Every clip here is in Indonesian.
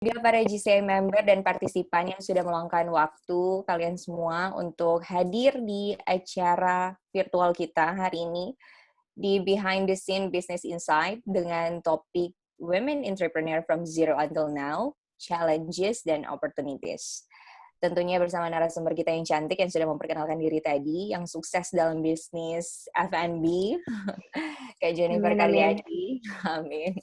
Juga para GCI member dan partisipan yang sudah meluangkan waktu kalian semua untuk hadir di acara virtual kita hari ini di Behind the Scene Business Insight dengan topik Women Entrepreneur from Zero Until Now, Challenges dan Opportunities. Tentunya bersama narasumber kita yang cantik yang sudah memperkenalkan diri tadi, yang sukses dalam bisnis F&B, Kak Jennifer Karyadi. Amin.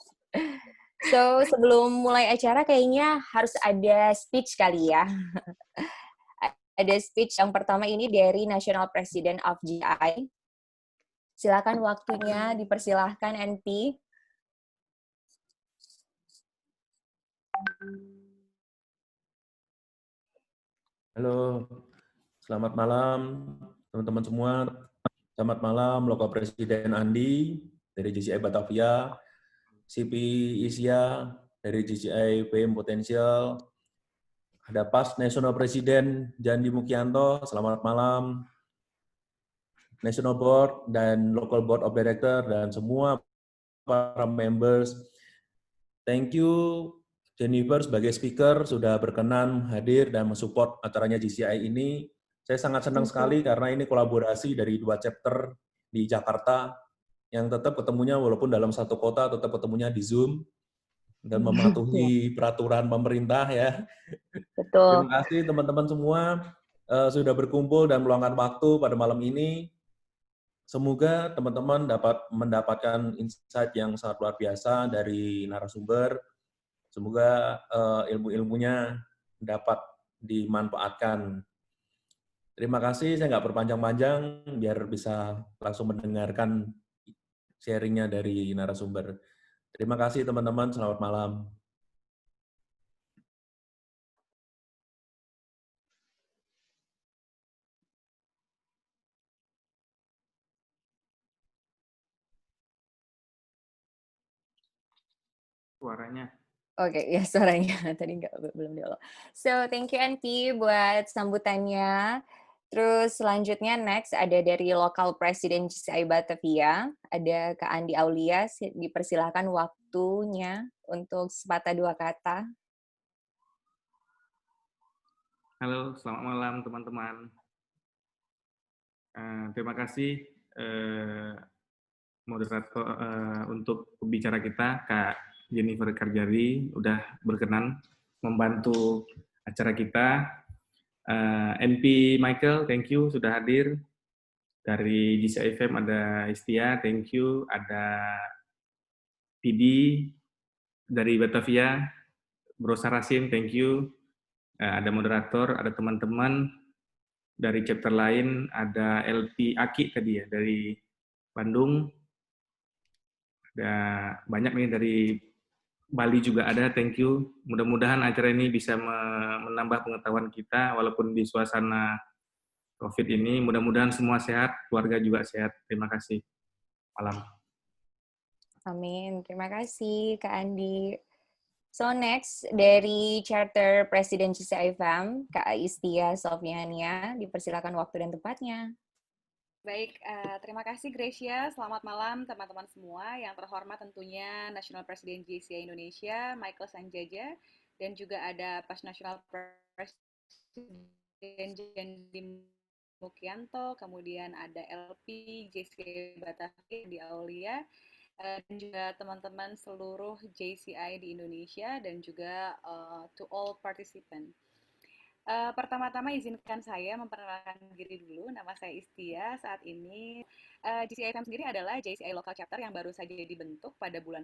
So, sebelum mulai acara kayaknya harus ada speech kali ya. Ada speech yang pertama ini dari National President of GI. Silakan waktunya, dipersilahkan NP. Halo, selamat malam teman-teman semua. Selamat malam Local Presiden Andi dari GCI Batavia, CP Isya dari GCI PM Potensial, ada Pas National Presiden Jandi Mukianto, selamat malam, National Board dan Local Board of Director dan semua para members. Thank you Jennifer sebagai speaker sudah berkenan hadir dan mensupport acaranya GCI ini. Saya sangat senang sekali karena ini kolaborasi dari 2 chapter di Jakarta yang tetap ketemunya walaupun dalam satu kota tetap ketemunya di Zoom dan mematuhi peraturan pemerintah ya. Betul. Terima kasih teman-teman semua sudah berkumpul dan meluangkan waktu pada malam ini. Semoga teman-teman dapat mendapatkan insight yang sangat luar biasa dari narasumber. Semoga ilmu-ilmunya dapat dimanfaatkan. Terima kasih, saya nggak berpanjang-panjang, biar bisa langsung mendengarkan sharingnya dari narasumber. Terima kasih teman-teman, selamat malam. Suaranya. Oke, ya suaranya tadi belum dialog. So, thank you NP buat sambutannya. Terus selanjutnya next ada dari Local President GCI Batavia, ada Kak Andi Aulia, dipersilahkan waktunya untuk sepatah dua kata. Halo, selamat malam teman-teman. Terima kasih moderator untuk pembicara kita, Kak Jennifer Karyadi, udah berkenan membantu acara kita. NP Michael, thank you sudah hadir. Dari GCI FM ada Istia, thank you. Ada PD dari Batavia, Bro Sarasin, thank you. Ada moderator, ada teman-teman dari chapter lain, ada LP Aki tadi ya, dari Bandung. Ada banyak nih dari Bali juga ada, thank you. Mudah-mudahan acara ini bisa menambah pengetahuan kita, walaupun di suasana COVID ini, mudah-mudahan semua sehat, keluarga juga sehat. Terima kasih. Malam. Amin. Terima kasih, Kak Andi. So next, dari Charter Presiden GCI FM, Kak Istia Sofyania, dipersilakan waktu dan tempatnya. Baik, terima kasih Gracia. Selamat malam teman-teman semua. Yang terhormat tentunya National President GCI Indonesia, Michael Sanjaja, dan juga ada Pas National President Jandi Mukianto, kemudian ada LP JCI Batavia di Aulia, dan juga teman-teman seluruh JCI di Indonesia, dan juga to all participants. Pertama-tama izinkan saya memperkenalkan diri dulu. Nama saya Istia. Saat ini GCI FM sendiri adalah JCI Local Chapter yang baru saja dibentuk pada bulan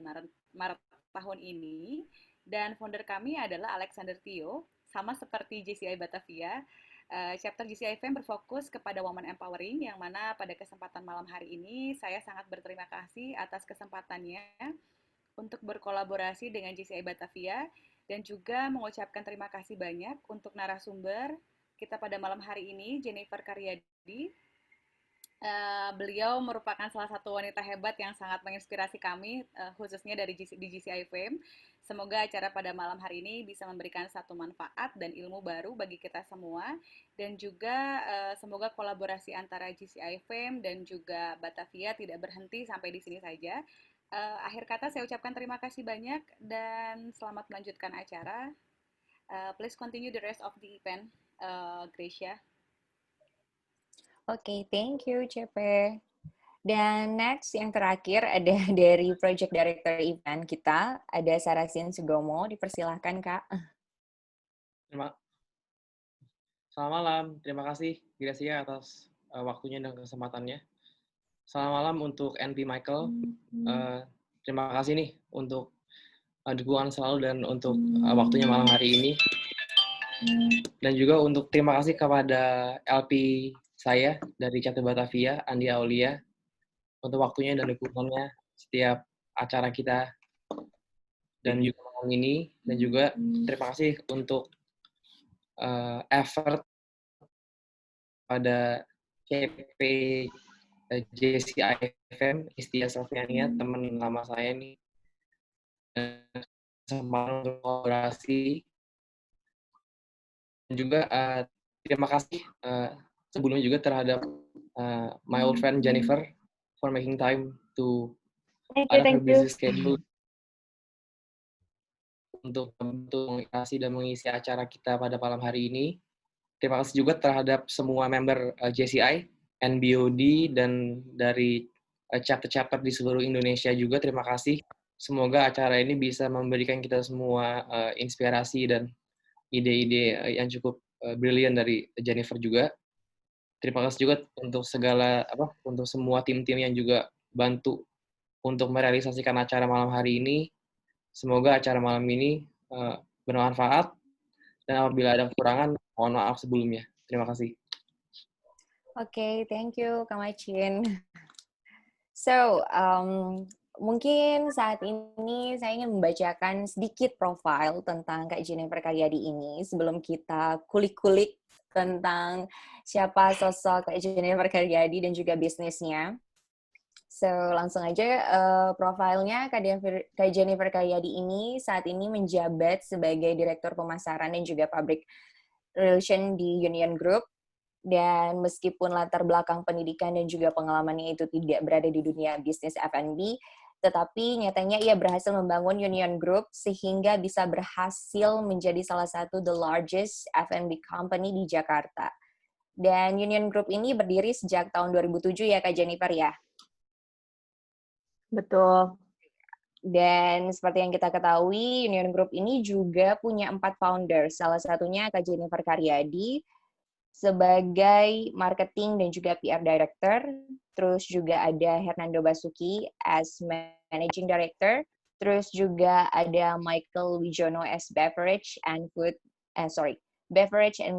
Maret tahun ini. Dan founder kami adalah Alexander Tio. Sama seperti JCI Batavia, chapter GCI FM berfokus kepada woman empowering, yang mana pada kesempatan malam hari ini saya sangat berterima kasih atas kesempatannya untuk berkolaborasi dengan GCI Batavia, dan juga mengucapkan terima kasih banyak untuk narasumber kita pada malam hari ini, Jennifer Karyadi. Beliau merupakan salah satu wanita hebat yang sangat menginspirasi kami, khususnya di GCI FM. Semoga acara pada malam hari ini bisa memberikan satu manfaat dan ilmu baru bagi kita semua. Dan juga semoga kolaborasi antara GCI FM dan juga Batavia tidak berhenti sampai di sini saja. akhir kata saya ucapkan terima kasih banyak dan selamat melanjutkan acara. Please continue the rest of the event, Gracia. Oke, thank you, CP. Dan next, yang terakhir ada dari Project Director event kita, ada Sarasin Sugomo. Dipersilahkan, Kak. Selamat malam, terima kasih Gracia atas waktunya dan kesempatannya. Selamat malam untuk NP Michael. Terima kasih nih untuk dukungan selalu dan untuk waktunya malam hari ini. Dan juga untuk terima kasih kepada LP saya dari Catur Batavia, Andi Aulia, untuk waktunya dan dukungannya setiap acara kita dan juga malam ini. Dan juga terima kasih untuk effort pada CP JCI FM, Istia Sofiania, teman lama saya nih. Kesempatan untuk kolaborasi. Dan juga terima kasih sebelumnya juga terhadap my old friend Jennifer for making time to out of her busy schedule untuk mengisi dan mengisi acara kita pada malam hari ini. Terima kasih juga terhadap semua member JCI, NBOD, dan dari chapter-chapter di seluruh Indonesia juga. Terima kasih. Semoga acara ini bisa memberikan kita semua inspirasi dan ide-ide yang cukup brilian dari Jennifer juga. Terima kasih juga untuk untuk semua tim-tim yang juga bantu untuk merealisasikan acara malam hari ini. Semoga acara malam ini bermanfaat, dan apabila ada kekurangan, mohon maaf sebelumnya. Terima kasih. Oke, thank you, Kak Macin. So, mungkin saat ini saya ingin membacakan sedikit profil tentang Kak Jennifer Karyadi ini sebelum kita kulik-kulik tentang siapa sosok Kak Jennifer Karyadi dan juga bisnisnya. So, langsung aja profilnya Kak Jennifer Karyadi ini saat ini menjabat sebagai Direktur Pemasaran dan juga Public Relation di Union Group. Dan meskipun latar belakang pendidikan dan juga pengalamannya itu tidak berada di dunia bisnis F&B, tetapi nyatanya ia berhasil membangun Union Group sehingga bisa berhasil menjadi salah satu the largest F&B company di Jakarta. Dan Union Group ini berdiri sejak tahun 2007 ya Kak Jennifer ya? Betul. Dan seperti yang kita ketahui, Union Group ini juga punya 4 founder. Salah satunya Kak Jennifer Karyadi sebagai marketing dan juga PR director. Terus juga ada Hernando Basuki as managing director. Terus juga ada Michael Wijono as beverage and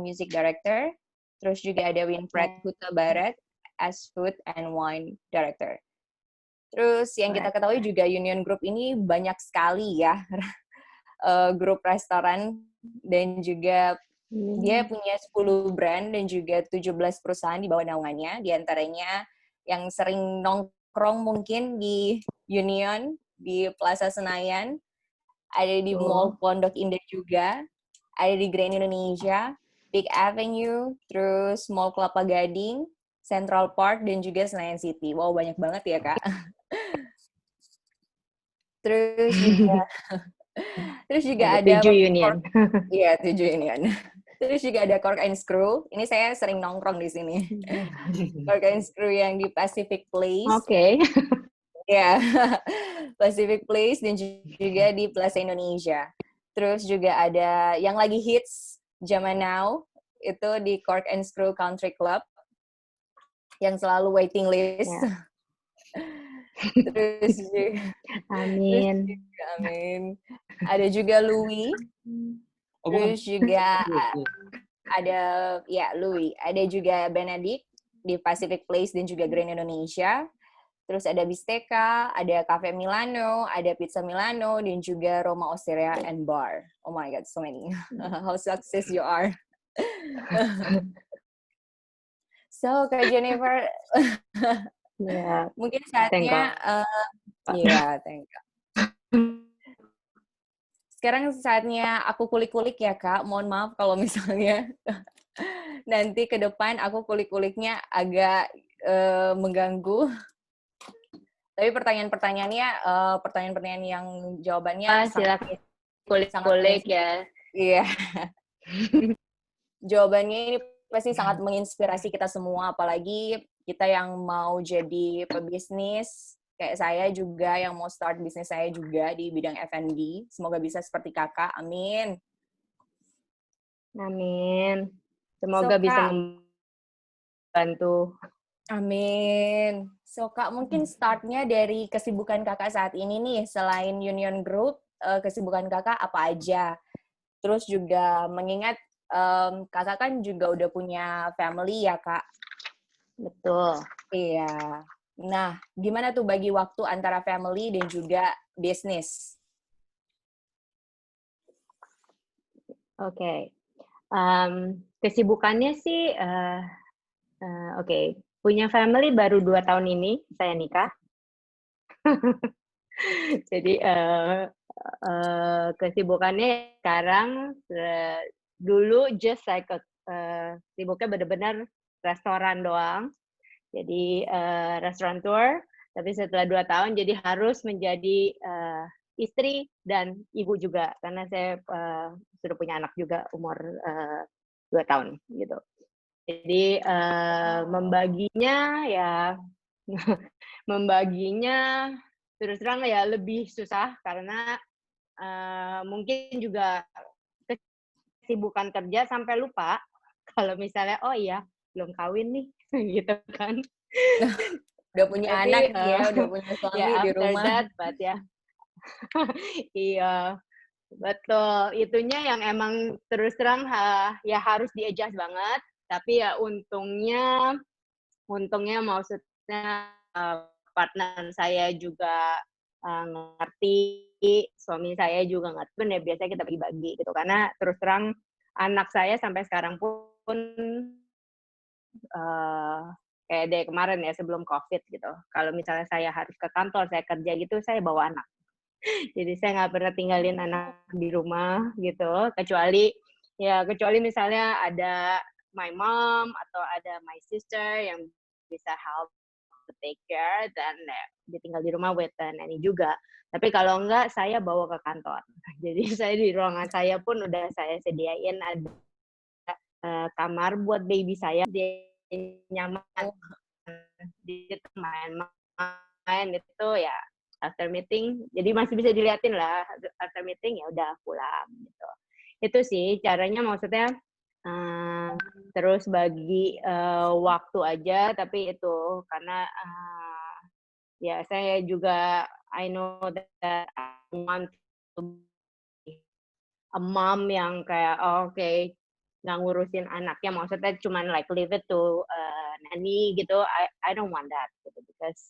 music director. Terus juga ada Winfred Huta Barat as food and wine director. Terus yang kita ketahui juga Union Group ini banyak sekali ya grup restoran, dan juga dia punya 10 brand dan juga 17 perusahaan di bawah naungannya. Di antaranya yang sering nongkrong mungkin di Union, di Plaza Senayan, ada di Mall Pondok Indah juga, ada di Grand Indonesia, Big Avenue, terus Mall Kelapa Gading, Central Park, dan juga Senayan City. Wow, banyak banget ya, Kak. Terus juga ada 7 Union. Iya, 7 Union. Terus juga ada Cork and Screw. Ini saya sering nongkrong di sini. Cork and Screw yang di Pacific Place. Oke. Ya, Pacific Place dan juga di Plaza Indonesia. Terus juga ada yang lagi hits zaman now, itu di Cork and Screw Country Club yang selalu waiting list. Yeah. Terus juga, amin. Amin. Ada juga Louis. Terus juga ada Louis. Ada juga Benedict di Pacific Place dan juga Grand Indonesia. Terus ada Bistecca, ada Cafe Milano, ada Pizza Milano, dan juga Roma Osteria and Bar. Oh my God, so many. How success you are. So, Kak Jennifer, mungkin saatnya, thank you. Sekarang saatnya aku kulik-kulik ya, Kak. Mohon maaf kalau misalnya nanti ke depan aku kulik-kuliknya agak mengganggu. Tapi pertanyaan-pertanyaannya, pertanyaan-pertanyaan yang jawabannya silakan sangat kulik ya. Iya. Jawabannya ini pasti sangat menginspirasi kita semua, apalagi kita yang mau jadi pebisnis, kayak saya juga yang mau start bisnis saya juga di bidang F&B. Semoga bisa seperti kakak, amin. Amin. Semoga bisa membantu. Amin. So, Kak, mungkin startnya dari kesibukan kakak saat ini nih, selain Union Group, kesibukan kakak apa aja? Terus juga mengingat kakak kan juga udah punya family ya, Kak? Betul. Iya. Nah, gimana tuh bagi waktu antara family dan juga bisnis? Oke. Kesibukannya sih, oke. Punya family baru 2 tahun ini, saya nikah. Jadi, kesibukannya sekarang, dulu just like sibuknya benar-benar restoran doang. Jadi, restaurateur, tapi setelah 2 tahun jadi harus menjadi, istri dan ibu juga, karena saya, sudah punya anak juga umur, 2 tahun, gitu. Jadi, membaginya ya membaginya terus terang ya lebih susah karena, mungkin juga kesibukan kerja sampai lupa kalau misalnya, "Oh iya, belum kawin nih," gitu kan. Udah punya Tapi, anak ya, udah punya suami ya di after rumah. that, but ya iya, betul. Itunya yang emang terus terang ya harus di-adjust banget, tapi ya untungnya maksudnya, partner saya juga, ngerti, suami saya juga ngerti, ya biasanya kita bagi-bagi gitu. Karena terus terang anak saya sampai sekarang pun, kayak dari kemarin ya sebelum Covid gitu, kalau misalnya saya harus ke kantor, saya kerja gitu, saya bawa anak. Jadi saya nggak pernah tinggalin anak di rumah gitu, kecuali misalnya ada my mom atau ada my sister yang bisa help to take care, dan ditinggal di rumah with nanny juga. Tapi kalau enggak, saya bawa ke kantor. Jadi saya di ruangan saya pun udah saya sediain ada kamar buat baby saya, dia nyaman, dia main itu ya after meeting, jadi masih bisa diliatin lah, after meeting ya udah pulang gitu. Itu sih caranya, maksudnya terus bagi waktu aja, tapi itu karena ya saya juga I know that I want to be a mom yang kayak nggak ngurusin anaknya, maksudnya cuman like leave it to nanny gitu. I don't want that gitu, because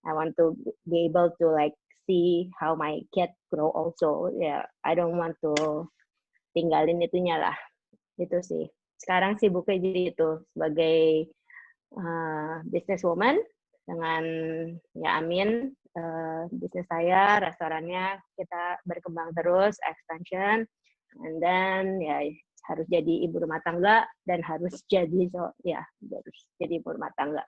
I want to be able to like see how my kid grow also. I don't want to tinggalin itunya lah. Itu sih. Sekarang sibuknya jadi itu sebagai businesswoman dengan amin, bisnis saya, restorannya kita berkembang terus, expansion, and then harus jadi ibu rumah tangga dan harus jadi ibu rumah tangga.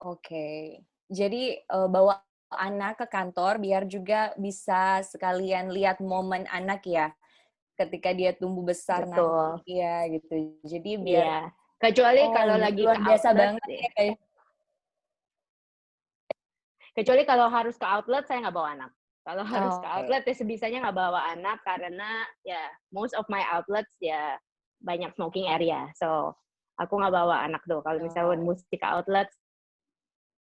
Oke. Jadi, bawa anak ke kantor biar juga bisa sekalian lihat momen anak ya, ketika dia tumbuh besar Betul. nanti ya, gitu. Jadi biar Iya. Kecuali kalau lagi luar ke biasa outlet, banget ya. Kecuali kalau harus ke outlet, saya nggak bawa anak. Kalau harus ke Oke. outlet, ya sebisanya nggak bawa anak, karena most of my outlets banyak smoking area. So, aku nggak bawa anak tuh. Kalau misalnya mesti ke outlet,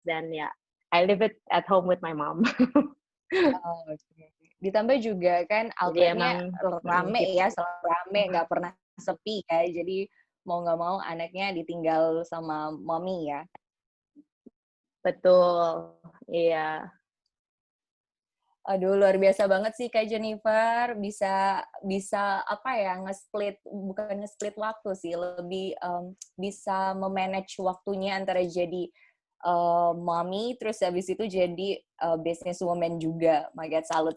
dan I leave it at home with my mom. Oke. Ditambah juga kan outletnya rame ya, selalu rame, nggak pernah sepi ya. Jadi mau nggak mau anaknya ditinggal sama mommy ya. Betul, iya. Aduh, luar biasa banget sih Kak Jennifer, bisa apa ya, bukan nge-split waktu sih, lebih bisa memanage waktunya antara jadi mommy, terus habis itu jadi businesswoman juga. My God, salut.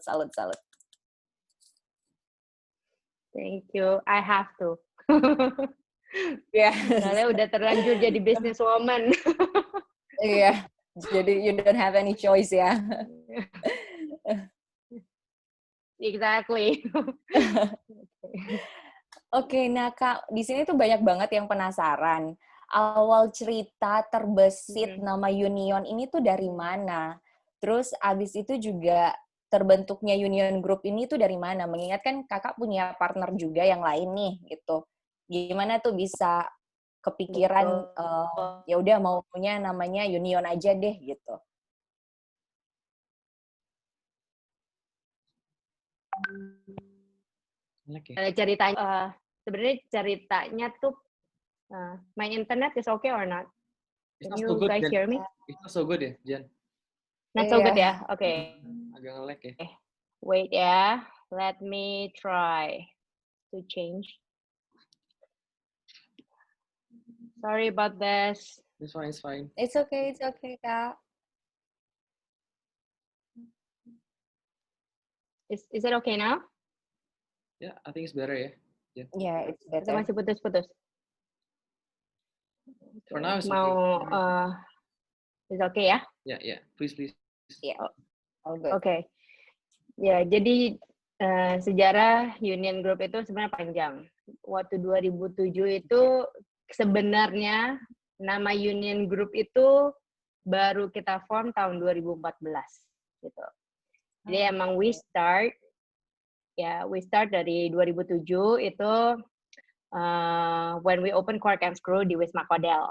Thank you, I have to. Ya. Soalnya udah terlanjur jadi businesswoman. Iya, jadi you don't have any choice ya. Exactly. Oke, nah Kak, di sini tuh banyak banget yang penasaran. Awal cerita terbesit nama Union ini tuh dari mana? Terus abis itu juga terbentuknya Union Group ini tuh dari mana? Mengingat kan Kakak punya partner juga yang lain nih, gitu. Gimana tuh bisa kepikiran, ya udah mau punya namanya Union aja deh, gitu. Ceritanya, sebenarnya ceritanya tuh, my internet is okay or not? It's Can not so you good, guys Jan. hear me? It's not so good ya, Jan. Not so good ya? Oke. Agak nge-lag ya. Wait ya, let me try to change. Sorry about this. It's fine, it's fine. It's okay, Kak. Is it okay now? Yeah, I think it's better ya. Yeah, it's Atau better. masih putus-putus? For now it's Mau, okay. is okay ya? Yeah. Please. Yeah, all good. Oke. Ya, jadi sejarah Union Group itu sebenarnya panjang. Waktu 2007 itu sebenarnya nama Union Group itu baru kita form tahun 2014 gitu. Jadi emang we start dari 2007 itu when we open Cork and Screw di Wisma Kodel.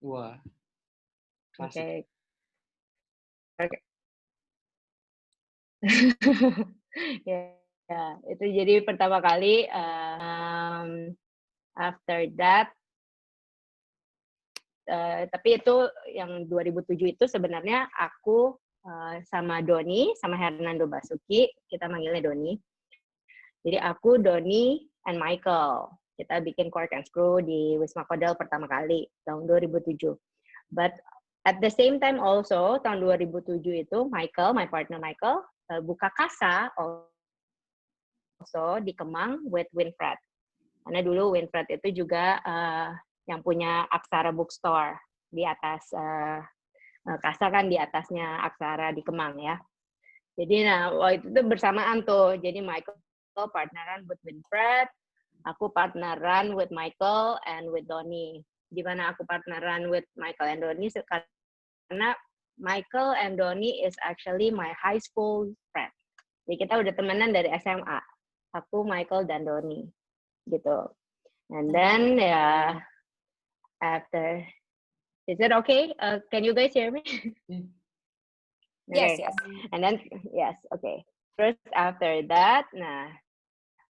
Wah. Klasik. Okay. ya, itu jadi pertama kali. After that, tapi itu yang 2007 itu sebenarnya aku sama Doni, sama Hernando Basuki, kita manggilnya Doni. Jadi aku, Doni, and Michael. Kita bikin Cork and Screw di Wisma Kodel pertama kali, tahun 2007. But at the same time also, tahun 2007 itu, Michael, my partner Michael, buka kasa also di Kemang with Winfred. Karena dulu Winfred itu juga yang punya Aksara Bookstore di atas kasa kan di atasnya Aksara di Kemang ya. Jadi waktu itu bersamaan tuh. Jadi Michael partneran with Winfred, aku partneran with Michael and with Donny. Gimana aku partneran with Michael and Donny? Karena Michael and Donny is actually my high school friend. Jadi kita udah temenan dari SMA. Aku, Michael, dan Donny. Gitu. And then after, is it okay? Can you guys hear me? Yes. And then okay. Terus after that,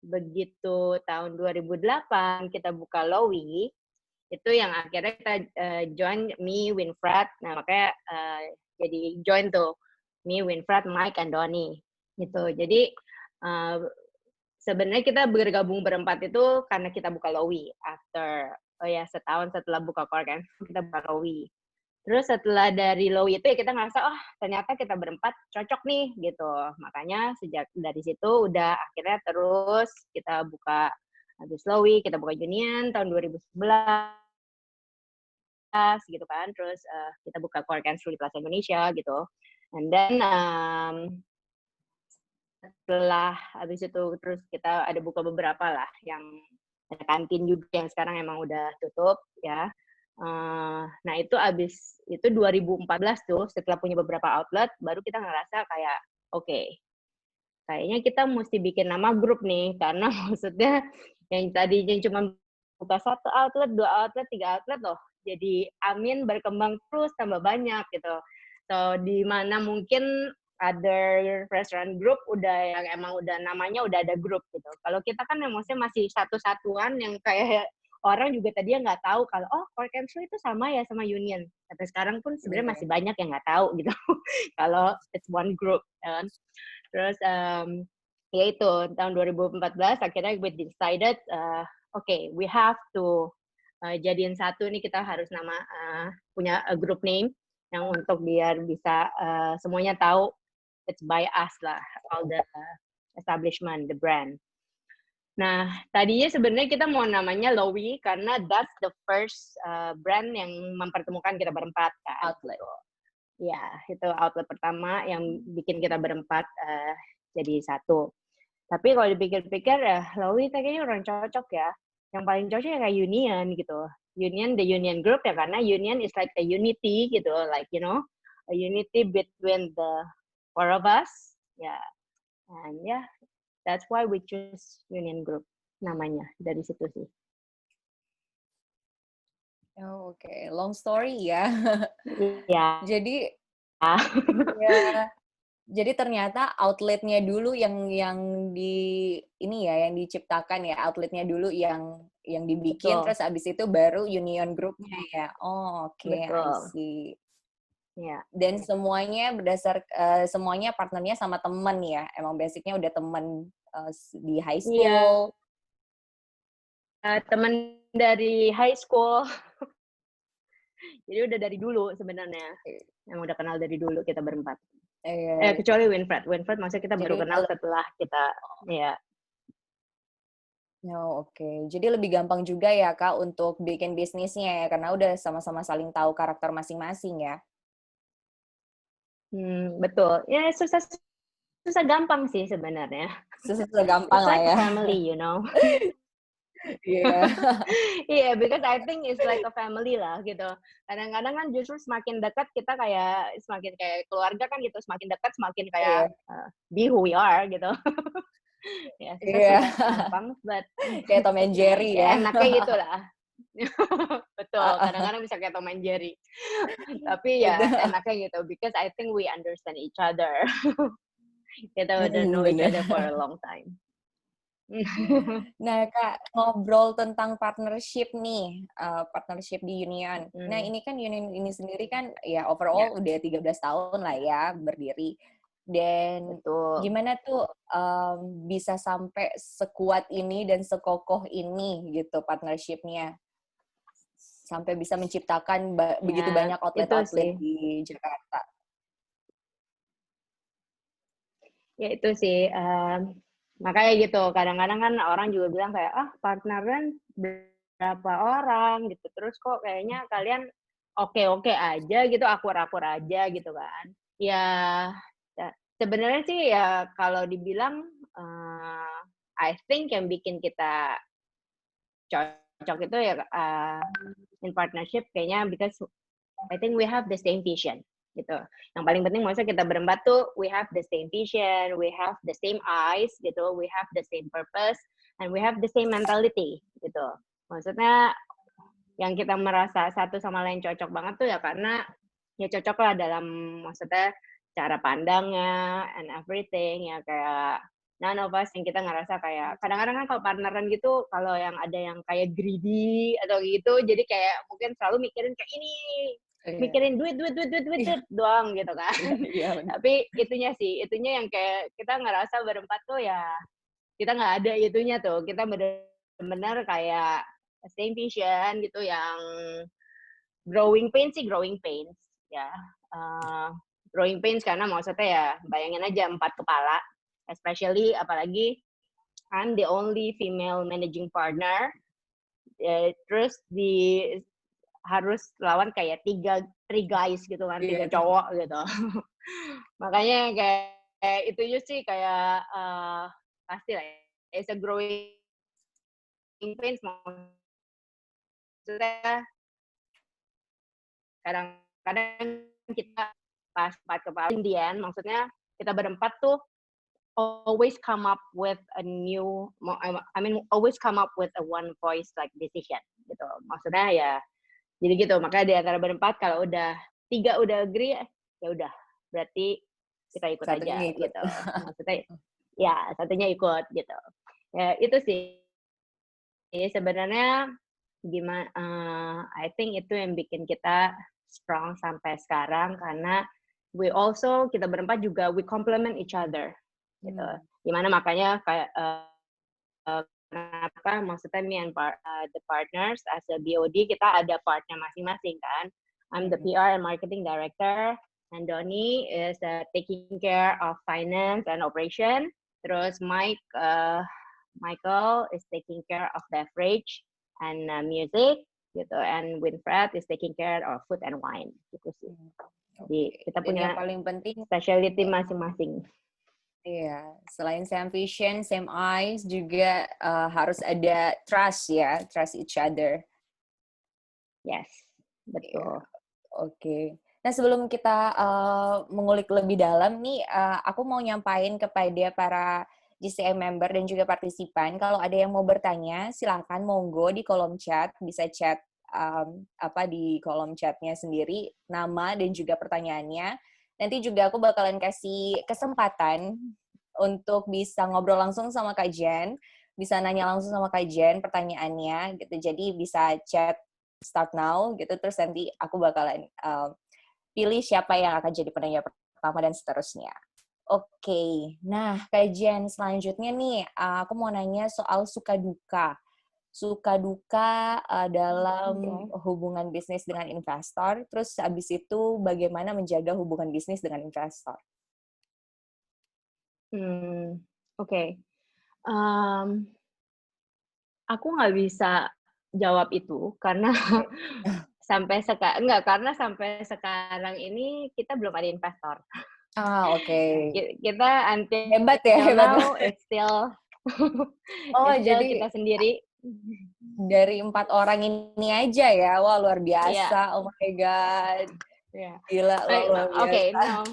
begitu tahun 2008 kita buka Lowy, itu yang akhirnya kita join me, Winfred. Nah makanya jadi join tuh me, Winfred, Mike, and Donny. Gitu. Jadi sebenarnya kita bergabung berempat itu karena kita buka Lowy. Setahun setelah buka Cork and kita buka Lowy. Terus setelah dari Lowy itu ya kita ngerasa, ternyata kita berempat cocok nih gitu. Makanya sejak dari situ udah akhirnya terus kita buka habis Lowy, kita buka Union tahun 2011 gitu kan. Terus kita buka Cork and Screw di Plaza Indonesia gitu. And then setelah habis itu terus kita ada buka beberapa lah yang ada kantin juga yang sekarang emang udah tutup ya. Nah itu abis itu 2014 tuh setelah punya beberapa outlet baru kita ngerasa kayak oke, kayaknya kita mesti bikin nama grup nih karena maksudnya yang tadinya cuma buka 1 outlet, 2 outlet, 3 outlet loh jadi amin berkembang terus tambah banyak gitu. So di mana mungkin other restaurant group udah yang emang udah namanya udah ada grup gitu. Kalau kita kan maksudnya masih satu-satuan yang kayak orang juga tadinya nggak tahu kalau Cork and Screw itu sama ya sama Union. Sampai sekarang pun sebenarnya masih banyak yang nggak tahu gitu. Kalau it's one group. Kan. Terus ya itu tahun 2014 akhirnya we decided okay, we have to jadiin satu nih kita harus punya a group name yang untuk biar bisa semuanya tahu it's by us lah all the establishment, the brand. Nah, tadinya sebenarnya kita mau namanya Lowy karena that's the first brand yang mempertemukan kita berempat kan. Outlet. Ya, itu outlet pertama yang bikin kita berempat jadi satu. Tapi kalau dipikir-pikir ya, Lowy kayaknya orang cocok ya. Yang paling cocok ya kayak Union gitu. Union, the Union Group ya, karena Union is like a unity gitu, like you know, a unity between the four of us. Ya, and yeah, that's why we choose Union Group namanya dari situ sih. Oh, oke. Long story ya. Ya. Jadi ya, jadi ternyata outletnya dulu yang di ini ya, yang diciptakan ya, outletnya dulu yang dibikin, Betul. terus abis itu baru Union Group-nya ya. Oh, oke, I Betul. see. Ya. Dan semuanya semuanya partnernya sama temen ya, emang basicnya udah temen di high school. Teman dari high school. Jadi udah dari dulu sebenarnya. Yang udah kenal dari dulu kita berempat. Kecuali Winfred. Winfred maksudnya kita baru kenal setelah kita, ya. Oh, oke. Jadi lebih gampang juga ya, Kak, untuk bikin bisnisnya ya, karena udah sama-sama saling tahu karakter masing-masing ya. Betul. Ya susah gampang sih sebenarnya. Susah gampang lah like ya. Family, you know. Iya. Iya, because I think it's like a family lah gitu. Kadang-kadang kan justru semakin dekat kita kayak semakin kayak keluarga kan gitu, semakin dekat semakin kayak be who we are gitu. Ya, susah gampang, but kayak Tom and Jerry ya. Enaknya gitu lah. Betul, kadang-kadang bisa kayak Tom and Jerry. Tapi ya enaknya gitu, because I think we understand each other. Kita udah know each other for a long time. Nah, Kak, ngobrol tentang partnership nih, partnership di Union. Nah, ini kan Union ini sendiri kan ya overall udah 13 tahun lah ya berdiri. Dan gimana tuh bisa sampai sekuat ini dan sekokoh ini gitu partnership-nya? Sampai bisa menciptakan begitu banyak outlet-outlet di Jakarta. Ya itu sih, makanya gitu, kadang-kadang kan orang juga bilang kayak, partneran berapa orang gitu, terus kok kayaknya kalian oke-oke aja gitu, akur-akur aja gitu kan. Ya sebenarnya sih ya kalau dibilang, I think yang bikin kita cocok itu ya in partnership kayaknya because I think we have the same vision gitu. Yang paling penting maksudnya kita berempat tuh we have the same vision, we have the same eyes gitu, we have the same purpose, and we have the same mentality gitu. Maksudnya yang kita merasa satu sama lain cocok banget tuh ya karena ya cocok lah dalam maksudnya cara pandangnya and everything ya kayak none of us yang kita ngerasa kayak kadang-kadang kan kalau partneran gitu kalau yang ada yang kayak greedy atau gitu jadi kayak mungkin selalu mikirin kayak ini mikirin duit doang gitu kan. Tapi itunya yang kayak kita ngerasa berempat tuh ya kita nggak ada itunya tuh, kita benar-benar kayak same vision gitu yang growing pains ya. Growing pains karena maksudnya ya bayangin aja 4 kepala, especially apalagi I'm the only female managing partner, terus harus lawan kayak 3 guys gitu kan, 3 cowok gitu. Makanya kayak itu sih kayak pasti lah it's a growing pains maksudnya kadang-kadang kita pas 4 kepala Indian maksudnya kita berempat tuh always come up with a new always come up with a one voice like decision gitu. Maksudnya ya jadi gitu, makanya di antara berempat kalau udah 3 udah agree, ya udah berarti kita ikut aja gitu. Maksudnya ya satunya ikut gitu. Ya itu sih. Sebenarnya gimana? I think itu yang bikin kita strong sampai sekarang karena kita berempat juga we complement each other gitu. Gimana makanya kayak kenapa maksudnya me and the partners as a BOD kita ada partner masing-masing kan. I'm the PR and marketing director and Donnie is taking care of finance and operation. Terus Mike Michael is taking care of beverage and music gitu, and Winfred is taking care of food and wine gitu sih. Jadi kita Dan punya yang paling penting, specialty masing-masing. iya, selain same vision, same eyes, juga harus ada trust ya, trust each other. Yes, betul. Oke. Nah, sebelum kita mengulik lebih dalam nih, aku mau nyampain kepada para GCI member dan juga partisipan, kalau ada yang mau bertanya, silakan monggo di kolom chat, bisa chat di kolom chatnya sendiri, nama dan juga pertanyaannya. Nanti juga aku bakalan kasih kesempatan untuk bisa ngobrol langsung sama Kak Jen, bisa nanya langsung sama Kak Jen pertanyaannya, gitu. Jadi bisa chat start now, gitu. Terus nanti aku bakalan pilih siapa yang akan jadi penanya pertama dan seterusnya. Oke, nah Kak Jen, selanjutnya nih, aku mau nanya soal suka duka. Suka duka dalam hubungan bisnis dengan investor, terus habis itu bagaimana menjaga hubungan bisnis dengan investor? Oke. Aku nggak bisa jawab itu karena karena sampai sekarang ini kita belum ada investor. Oke. Kita Hebat ya, hebat now banget. it's still jadi kita sendiri. Dari 4 orang ini aja ya, wah luar biasa, Yeah. oh my god. Yeah. Gila, luar biasa. Okay, no.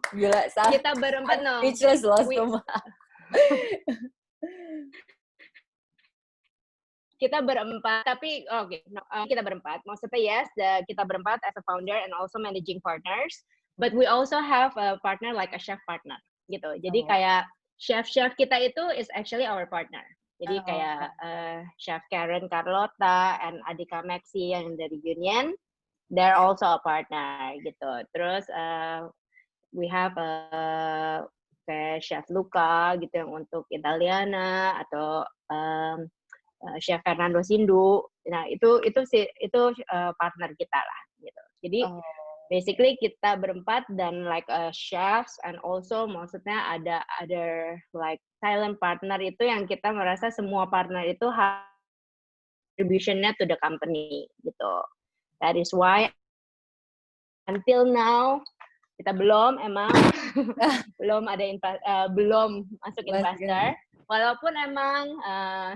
Gila, Kita berempat, no. Speechless loh, semua. Kita berempat, tapi kita berempat. Maksudnya yes, kita berempat as a founder and also managing partners, but we also have a partner like a chef partner, gitu. Jadi kayak chef kita itu is actually our partner. Jadi kayak Chef Karen Carlota and Adika Maxi yang dari Union, they're also a partner, gitu. Terus we have kayak Chef Luca gitu yang untuk Italiana, atau Chef Fernando Sindu. Nah, itu partner kita lah gitu. Jadi basically kita berempat dan like chefs, and also maksudnya ada other like silent partner itu yang kita merasa semua partner itu contribution-nya to the company gitu. That is why until now kita belum belum masuk investor. Walaupun emang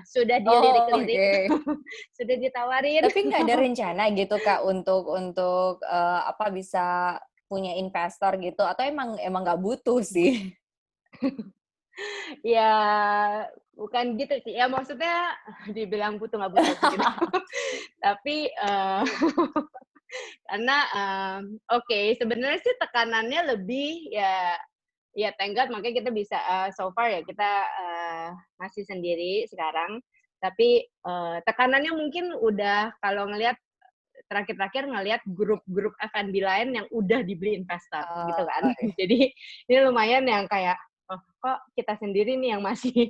sudah dilirik-lirik, sudah ditawarin. Tapi nggak ada rencana gitu Kak untuk bisa punya investor gitu, atau emang nggak butuh sih? Ya bukan gitu sih. Ya maksudnya dibilang butuh nggak butuh gitu. Tapi karena sebenarnya sih tekanannya lebih ya thank God, makanya kita bisa so far ya kita masih sendiri sekarang, tapi tekanannya mungkin udah kalau ngelihat terakhir ngelihat grup-grup F&B lain yang udah dibeli investor gitu kan. Jadi ini lumayan yang kayak kok kita sendiri nih yang masih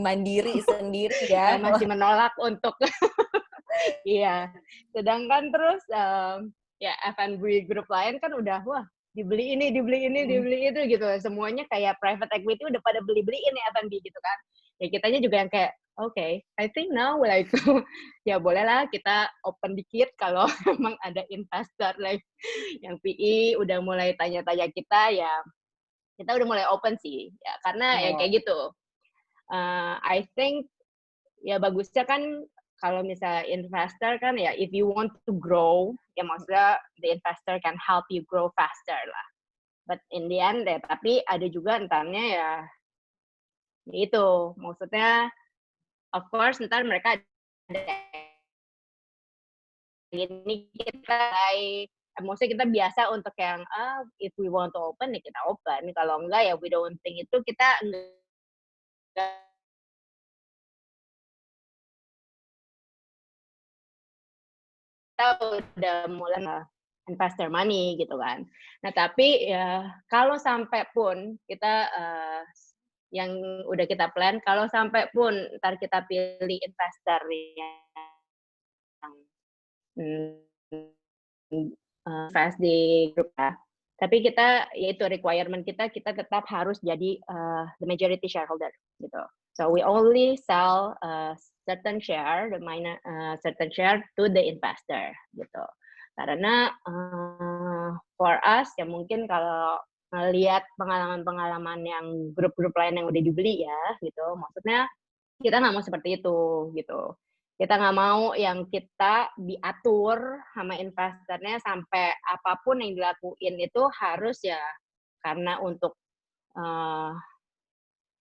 mandiri sendiri ya, yang masih menolak untuk iya. Sedangkan terus ya F&B grup lain kan udah dibeli ini, dibeli itu gitu. Semuanya kayak private equity udah pada beli-beliin ya F&B gitu kan. Ya kitanya juga yang kayak I think now like ya bolehlah kita open dikit kalau memang ada investor like yang PE udah mulai tanya-tanya kita, ya kita udah mulai open sih. Ya karena ya kayak gitu. I think ya bagusnya kan kalau misalnya investor kan ya, if you want to grow, ya maksudnya the investor can help you grow faster lah. But in the end, tapi ada juga entarnya ya itu, maksudnya of course ntar mereka ada ini maksudnya kita biasa untuk yang if we want to open ya kita open, kalau enggak ya we don't think itu kita enggak udah mulai investor money gitu kan. Nah tapi ya kalau sampai pun kita yang udah kita plan, kalau sampai pun ntar kita pilih investor yang invest di grup ya. Tapi kita yaitu requirement kita tetap harus jadi the majority shareholder gitu. So we only sell certain share, certain share to the investor gitu. Karena for us ya mungkin kalau melihat pengalaman-pengalaman yang grup-grup lain yang udah dibeli ya gitu, maksudnya kita nggak mau seperti itu gitu. Kita nggak mau yang kita diatur sama investornya sampai apapun yang dilakuin itu harus ya karena untuk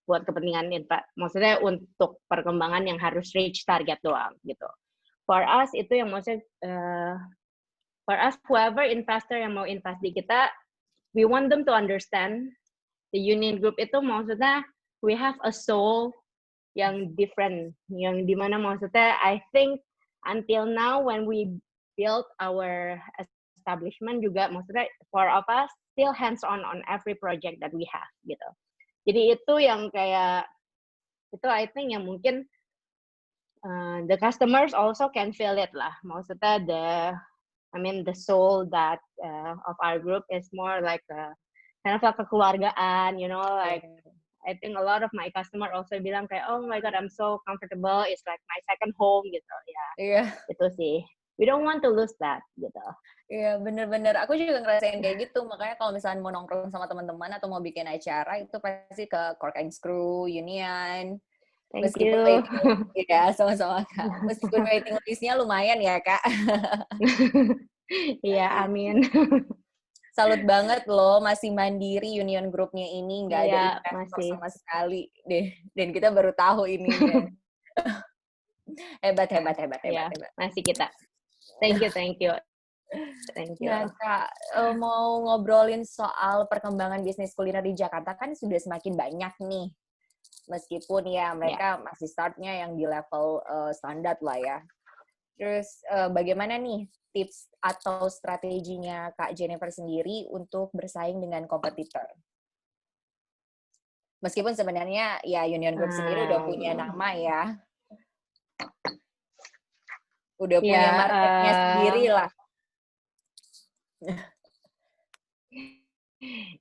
buat kepentingan maksudnya untuk perkembangan yang harus reach target doang gitu. For us itu yang maksudnya for us whoever investor yang mau invest di kita, we want them to understand the Union Group itu maksudnya we have a soul yang different, yang dimana maksudnya I think until now when we build our establishment juga maksudnya for of us still hands on every project that we have gitu. Jadi itu yang kayak itu I think yang mungkin the customers also can feel it lah. Maksudnya the soul that of our group is more like kind of like kekeluargaan, you know, like I think a lot of my customer also bilang kayak oh my god I'm so comfortable, it's like my second home gitu ya. Iya. Itu sih. We don't want to lose that gitu. Iya, bener-bener. Aku juga ngerasain kayak gitu. Makanya kalau misalnya mau nongkrong sama teman-teman atau mau bikin acara, itu pasti ke Cork and Screw, Union. Thank Meskipun you. ya, sama-sama, Kak. Meskipun waiting list-nya lumayan ya, Kak. Iya, amin. Salut banget loh, masih mandiri Union Group-nya ini. Nggak ada investor masih. sama sekali deh. Dan kita baru tahu ini. Hebat. Ya, masih kita. Thank you. Thank you. Nah, Kak, mau ngobrolin soal perkembangan bisnis kuliner di Jakarta kan sudah semakin banyak nih. Meskipun ya mereka masih startnya yang di level standar lah ya. Terus bagaimana nih tips atau strateginya Kak Jennifer sendiri untuk bersaing dengan kompetitor? Meskipun sebenarnya ya Union Group sendiri udah punya nama ya. Udah punya marketnya sendiri lah.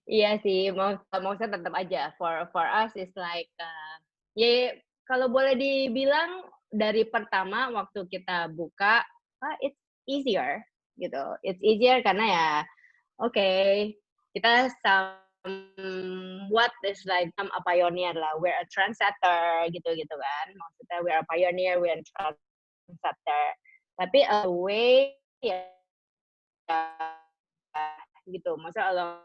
Iya sih, maksudnya tetap aja for us is like ya kalau boleh dibilang dari pertama waktu kita buka it's easier gitu. It's easier karena ya kita what is like a pioneer lah. We're a trendsetter gitu kan. Maksudnya we're a pioneer, we're a trendsetter. Tapi a way ya gitu. Maksudnya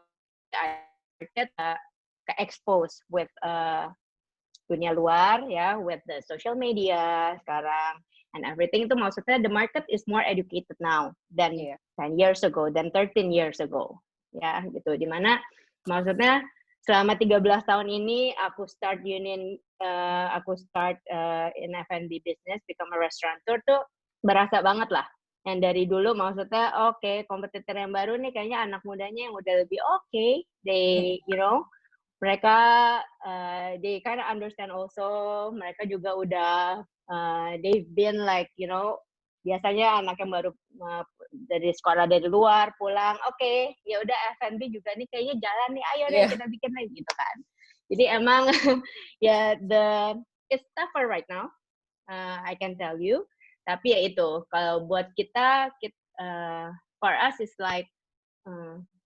kita ke-expose with dunia luar ya, with the social media sekarang and everything itu maksudnya the market is more educated now than 10 years ago, than 13 years ago. Ya, gitu. Dimana maksudnya selama 13 tahun ini aku start in F&B business, become a restaurateur tuh berasa banget lah. Yang dari dulu maksudnya kompetitor yang baru nih kayaknya anak mudanya yang udah lebih they mereka they kind of understand also, mereka juga udah they've been like biasanya anak yang baru dari sekolah dari luar pulang ya udah F&B juga nih kayaknya jalan nih, ayo deh kita bikin lagi gitu kan. Jadi emang ya it's tougher right now, I can tell you. Tapi ya itu, kalau buat kita for us is like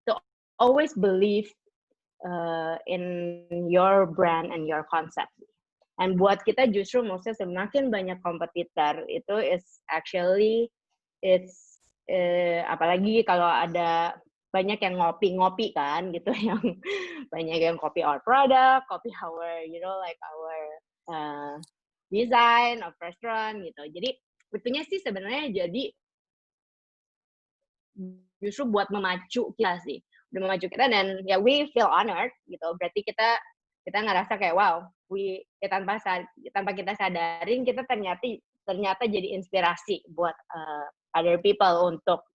to always believe in your brand and your concept. And buat kita justru maksudnya semakin banyak kompetitor itu is actually apalagi kalau ada banyak yang ngopi kan gitu, yang banyak yang copy our product, copy our our design of restaurant gitu. Jadi itunya sih sebenarnya jadi justru buat memacu kita sih, udah memacu kita dan ya we feel honored gitu. Berarti kita ngerasa kayak wow, tanpa kita sadarin kita ternyata jadi inspirasi buat other people untuk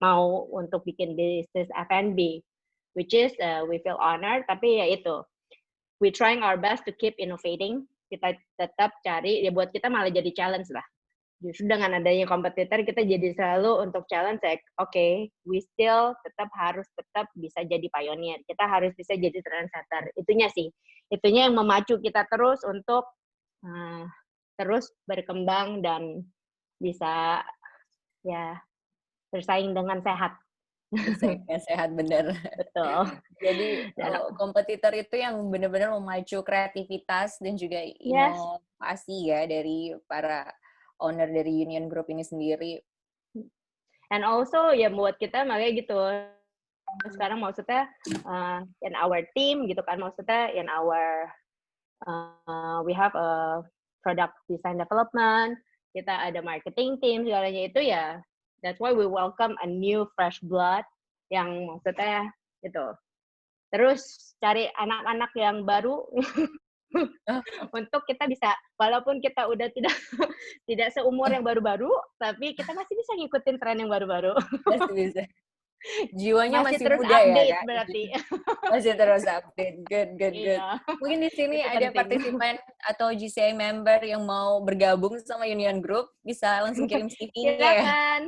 mau untuk bikin bisnis F&B, which is we feel honored. Tapi ya itu, we trying our best to keep innovating. Kita tetap cari ya, buat kita malah jadi challenge lah. justru dengan adanya kompetitor kita jadi selalu untuk challenge like, okay, we still harus tetap bisa jadi pioneer. Kita harus bisa jadi trendsetter. Itunya yang memacu kita terus untuk terus berkembang dan bisa ya bersaing dengan sehat. Bersaingnya sehat, bener. Betul. Jadi kompetitor itu yang benar-benar memacu kreativitas dan juga inovasi ya dari para owner dari Union Group ini sendiri. And also ya buat kita makanya gitu. Sekarang maksudnya in our team gitu kan, maksudnya in our we have a product design development, kita ada marketing team, segalanya itu ya. That's why we welcome a new fresh blood yang maksudnya gitu. Terus cari anak-anak yang baru untuk kita bisa, walaupun kita udah tidak seumur yang baru-baru, tapi kita masih bisa ngikutin tren yang baru-baru. Masih bisa. Jiwanya masih terus muda update, ya, Kak? Berarti. Masih terus update. Good. Iya. Mungkin di sini Itu ada penting. partisipan atau GCI member yang mau bergabung sama Union Group, bisa langsung kirim CV-nya ya. Silakan.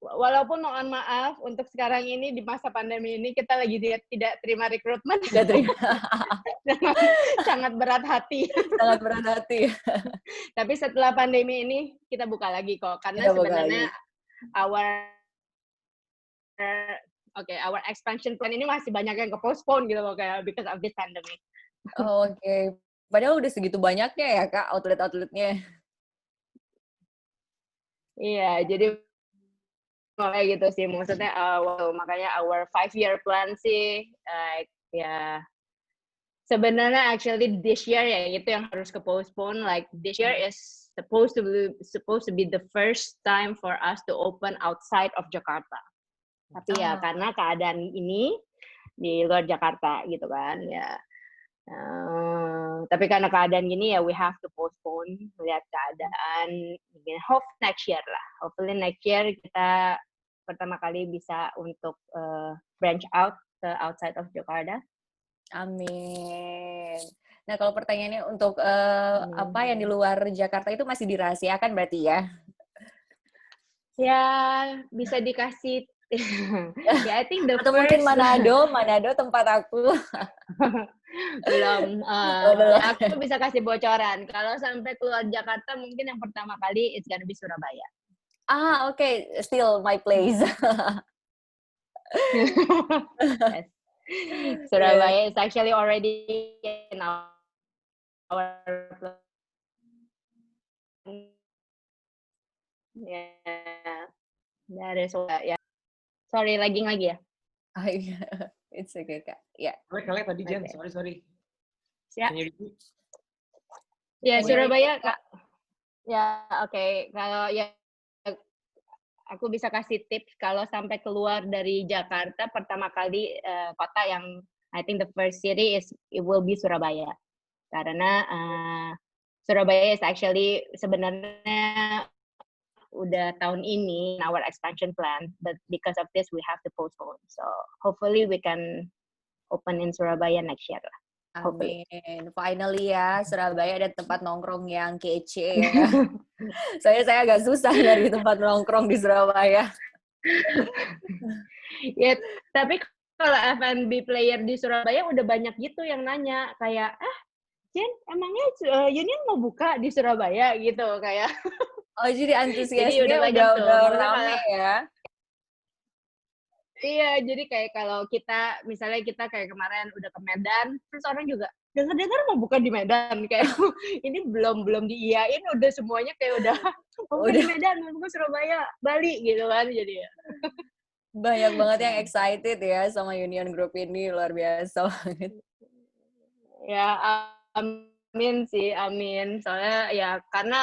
Walaupun mohon maaf, untuk sekarang ini di masa pandemi ini kita lagi tidak terima rekrutmen. Tidak terima. Sangat berat hati. Sangat berat hati. Tapi setelah pandemi ini kita buka lagi kok, karena sebenarnya our expansion plan ini masih banyak yang ke-postpone gitu loh, kayak because of this pandemic. Oke. Padahal udah segitu banyaknya ya, Kak, outlet-outletnya. Iya, jadi kayak gitu sih. Maksudnya, makanya our 5-year plan sih, ya sebenarnya actually this year ya itu yang harus ke-postpone. Like this year is supposed to be the first time for us to open outside of Jakarta. Tapi ya karena keadaan ini di luar Jakarta gitu kan ya. Tapi karena keadaan gini ya we have to postpone, melihat keadaan. Hope next year lah. Hopefully next year kita pertama kali bisa untuk branch out ke outside of Jakarta. Amin. Nah kalau pertanyaannya untuk apa yang di luar Jakarta itu masih dirahasiakan berarti ya? Ya bisa dikasih. Ya, I think atau mungkin Manado tempat aku. Belum. Aku bisa kasih bocoran. Kalau sampai keluar Jakarta mungkin yang pertama kali it's gonna be Surabaya. Okay. Still my place. Yes. Surabaya is actually already in our yeah. That is what, yeah. Sorry, lagging lagi ya? It's okay, Kak. Ya. Kalian tadi, Jen. Sorry. Ya. Ya, Surabaya, Kak. Ya, oke. Kalau ya, aku bisa kasih tips kalau sampai keluar dari Jakarta, pertama kali kota yang I think the first city it will be Surabaya. Karena Surabaya is actually sebenarnya udah tahun ini our expansion plan, but because of this we have to postpone. So hopefully we can open in Surabaya next year lah. Amin. Finally ya, Surabaya ada tempat nongkrong yang kece ya. Saya agak susah dari tempat nongkrong di Surabaya. Ya, tapi kalau F&B player di Surabaya udah banyak gitu yang nanya kayak, Jen, emangnya Union mau buka di Surabaya gitu kayak. Oh, jadi antusiasnya jadi udah rame ya? Iya, jadi kayak kalau misalnya kita kayak kemarin udah ke Medan, terus orang juga dengar-dengar mau buka di Medan, kayak ini belum diiyain, udah semuanya kayak udah di Medan, mau buka Surabaya, Bali gitu kan, jadi ya. Banyak banget yang excited ya sama Union Group ini, luar biasa banget. Ya, amin sih, amin. Soalnya ya karena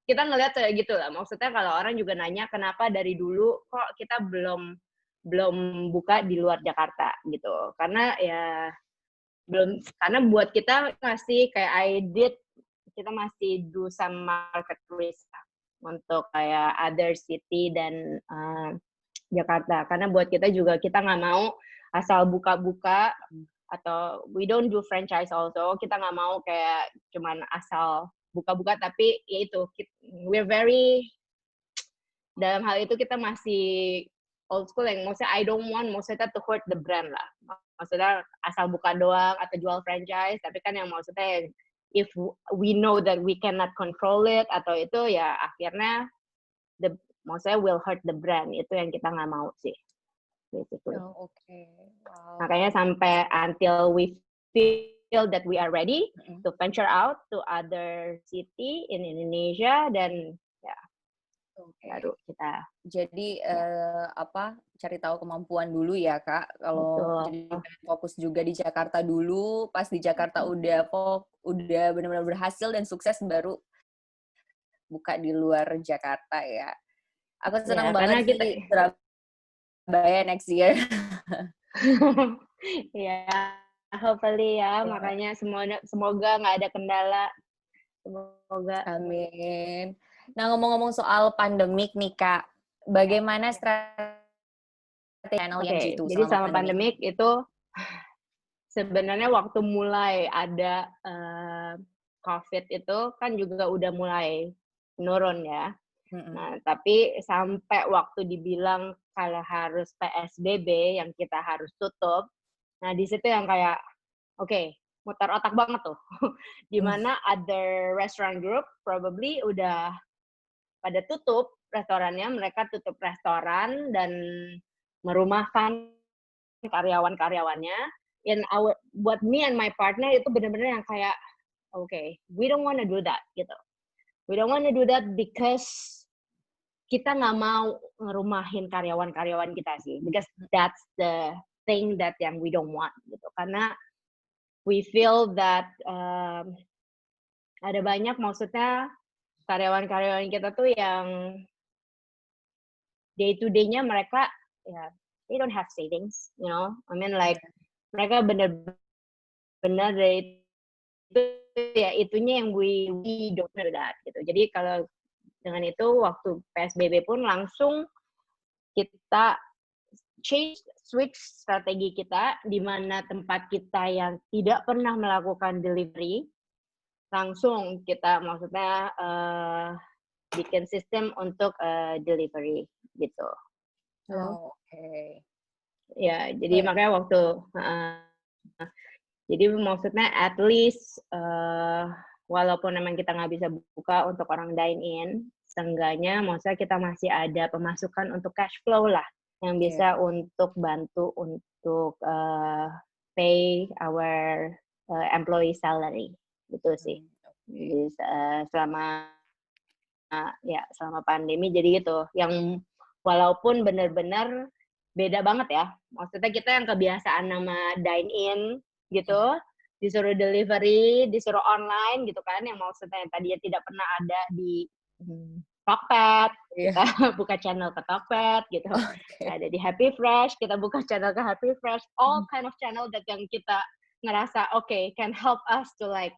kita ngelihat kayak gitu lah. Maksudnya kalau orang juga nanya kenapa dari dulu kok kita belum buka di luar Jakarta gitu. Karena ya karena buat kita masih kayak kita masih do some market research untuk kayak other city dan Jakarta. Karena buat kita juga kita nggak mau asal buka-buka atau we don't do franchise also. Kita nggak mau kayak cuman asal buka-buka, tapi ya itu we're very, dalam hal itu kita masih old school, yang maksudnya I don't want maksudnya to hurt the brand lah. Maksudnya asal buka doang atau jual franchise, tapi kan yang maksudnya if we know that we cannot control it atau itu ya akhirnya maksudnya will hurt the brand, itu yang kita nggak mau sih. Basically. Oh, okay. Wow. Makanya sampai until we feel that we are ready to venture out to other city in Indonesia, dan ya baru kita. Jadi cari tahu kemampuan dulu ya Kak. Kalau jadi fokus juga di Jakarta dulu, pas di Jakarta udah benar-benar berhasil dan sukses, baru buka di luar Jakarta ya. Aku senang banget sih Surabaya next year. Ya, hopefully ya. Makanya semoga nggak ada kendala. Semoga. Amin. Nah, ngomong-ngomong soal pandemik nih Kak, bagaimana strategi channel yang G2 jadi selama pandemik itu sebenarnya waktu mulai ada COVID itu kan juga udah mulai menurun ya. Nah, tapi sampai waktu dibilang kalau harus PSBB yang kita harus tutup, nah di situ yang kayak muter otak banget tuh. Dimana other restaurant group probably udah pada tutup restorannya, mereka tutup restoran dan merumahkan karyawan-karyawannya. Buat me and my partner itu benar-benar yang kayak we don't want to do that gitu. We don't want to do that because kita nggak mau ngerumahin karyawan-karyawan kita sih, because that's the thing that yang we don't want gitu. Karena we feel that ada banyak maksudnya karyawan-karyawan kita tuh yang day to day-nya mereka they don't have savings, you know. I mean like mereka benar-benar dari itu ya itunya yang we don't know that gitu. Jadi kalau dengan itu waktu PSBB pun langsung kita switch strategi kita, di mana tempat kita yang tidak pernah melakukan delivery langsung kita maksudnya bikin sistem untuk delivery gitu. Ya, jadi makanya waktu jadi maksudnya at least walaupun memang kita nggak bisa buka untuk orang dine in, seenggaknya maksudnya kita masih ada pemasukan untuk cash flow lah yang bisa untuk bantu untuk pay our employee salary gitu sih. Jadi selama pandemi jadi gitu. Yang walaupun benar-benar beda banget ya. Maksudnya kita yang kebiasaan nama dine in gitu, disuruh delivery, disuruh online gitu kan, yang maksudnya yang tadinya tidak pernah ada di Tokped, kita buka channel ke Tokped gitu. Ada di Happy Fresh, kita buka channel ke Happy Fresh, all kind of channel that yang kita ngerasa can help us to like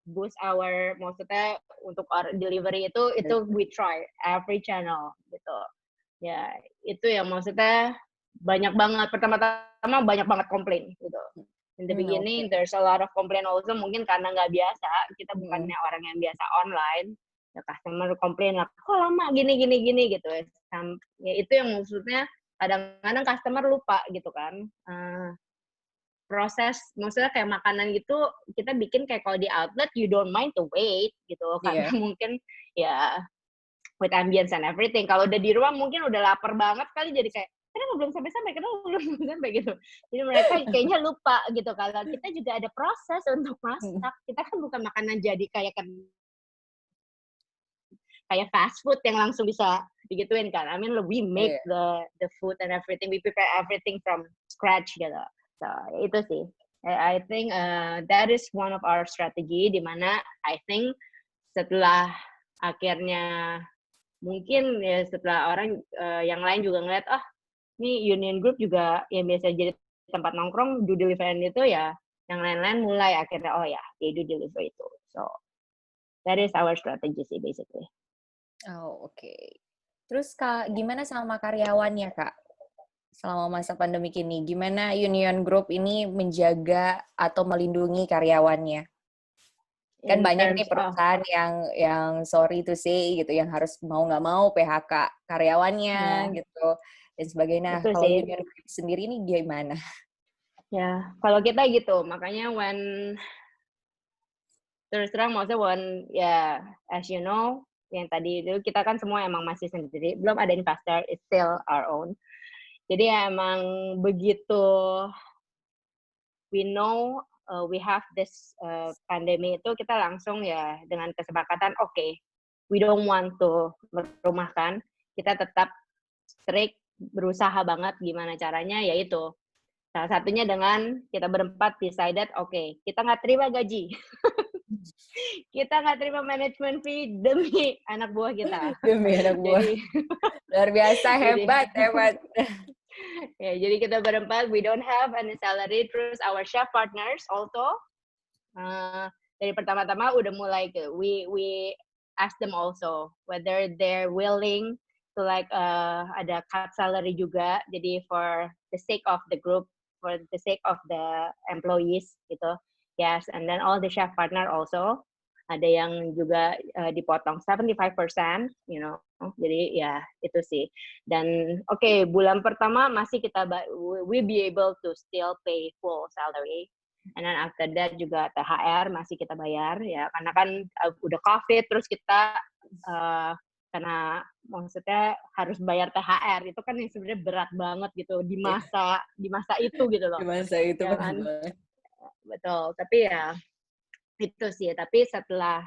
boost our maksudnya untuk our delivery itu we try every channel gitu. Ya, itu yang maksudnya banyak banget, pertama-tama banyak banget komplain gitu. In the beginning, there's a lot of complaint also, mungkin karena nggak biasa, kita bukannya orang yang biasa online, ya customer komplain lah, kok lama gini gitu. Ya itu yang maksudnya kadang-kadang customer lupa gitu kan. Proses, maksudnya kayak makanan gitu, kita bikin kayak kalau di outlet, you don't mind to wait gitu, karena mungkin ya with ambience and everything. Kalau udah di rumah mungkin udah lapar banget kali, jadi kayak kenapa belum sampai gitu. Jadi mereka kayaknya lupa gitu. Kalau kita juga ada proses untuk masak. Kita kan bukan makanan jadi kayak fast food yang langsung bisa digituin kan. I mean we make the food and everything. We prepare everything from scratch gitu. So itu sih. I think that is one of our strategy, di mana I think setelah akhirnya mungkin ya setelah orang yang lain juga ngeliat ini Union Group juga yang biasa jadi tempat nongkrong do delivery itu ya, yang lain-lain mulai akhirnya they do delivery itu. So that is our strategy sih basically. Terus Kak, gimana sama karyawannya Kak selama masa pandemi ini? Gimana Union Group ini menjaga atau melindungi karyawannya? Kan in banyak nih terms of perusahaan yang sorry to say gitu, yang harus mau nggak mau PHK karyawannya gitu dan sebagainya. itu Kalau sih. union sendiri ini gimana? Ya, kalau kita gitu, makanya terus terang maksudnya ya as you know, yang tadi itu kita kan semua emang masih sendiri, belum ada investor, it's still our own. Jadi ya emang begitu we know we have this pandemi itu, kita langsung ya dengan kesepakatan, okay, we don't want to merumahkan, kita tetap strict, berusaha banget gimana caranya, yaitu salah satunya dengan kita berempat decided, okay, kita nggak terima gaji. Kita nggak terima management fee demi anak buah kita. Demi anak buah. Jadi, luar biasa, hebat. Ya, jadi kita berempat, we don't have any salary. Terus our chef partners also, dari pertama-tama udah mulai we ask them also whether they're willing to ada cut salary juga. Jadi for the sake of the group, for the sake of the employees gitu. Yes, and then all the chef partner also ada yang juga dipotong 75%, you know. Jadi ya itu sih. Dan okay, bulan pertama masih kita we be able to still pay full salary. And then after that juga THR masih kita bayar ya, karena kan udah COVID, terus kita karena maksudnya harus bayar THR itu kan yang sebenarnya berat banget gitu di masa itu gitu loh. Di masa itu ya kan? Betul, tapi ya itu sih. Tapi setelah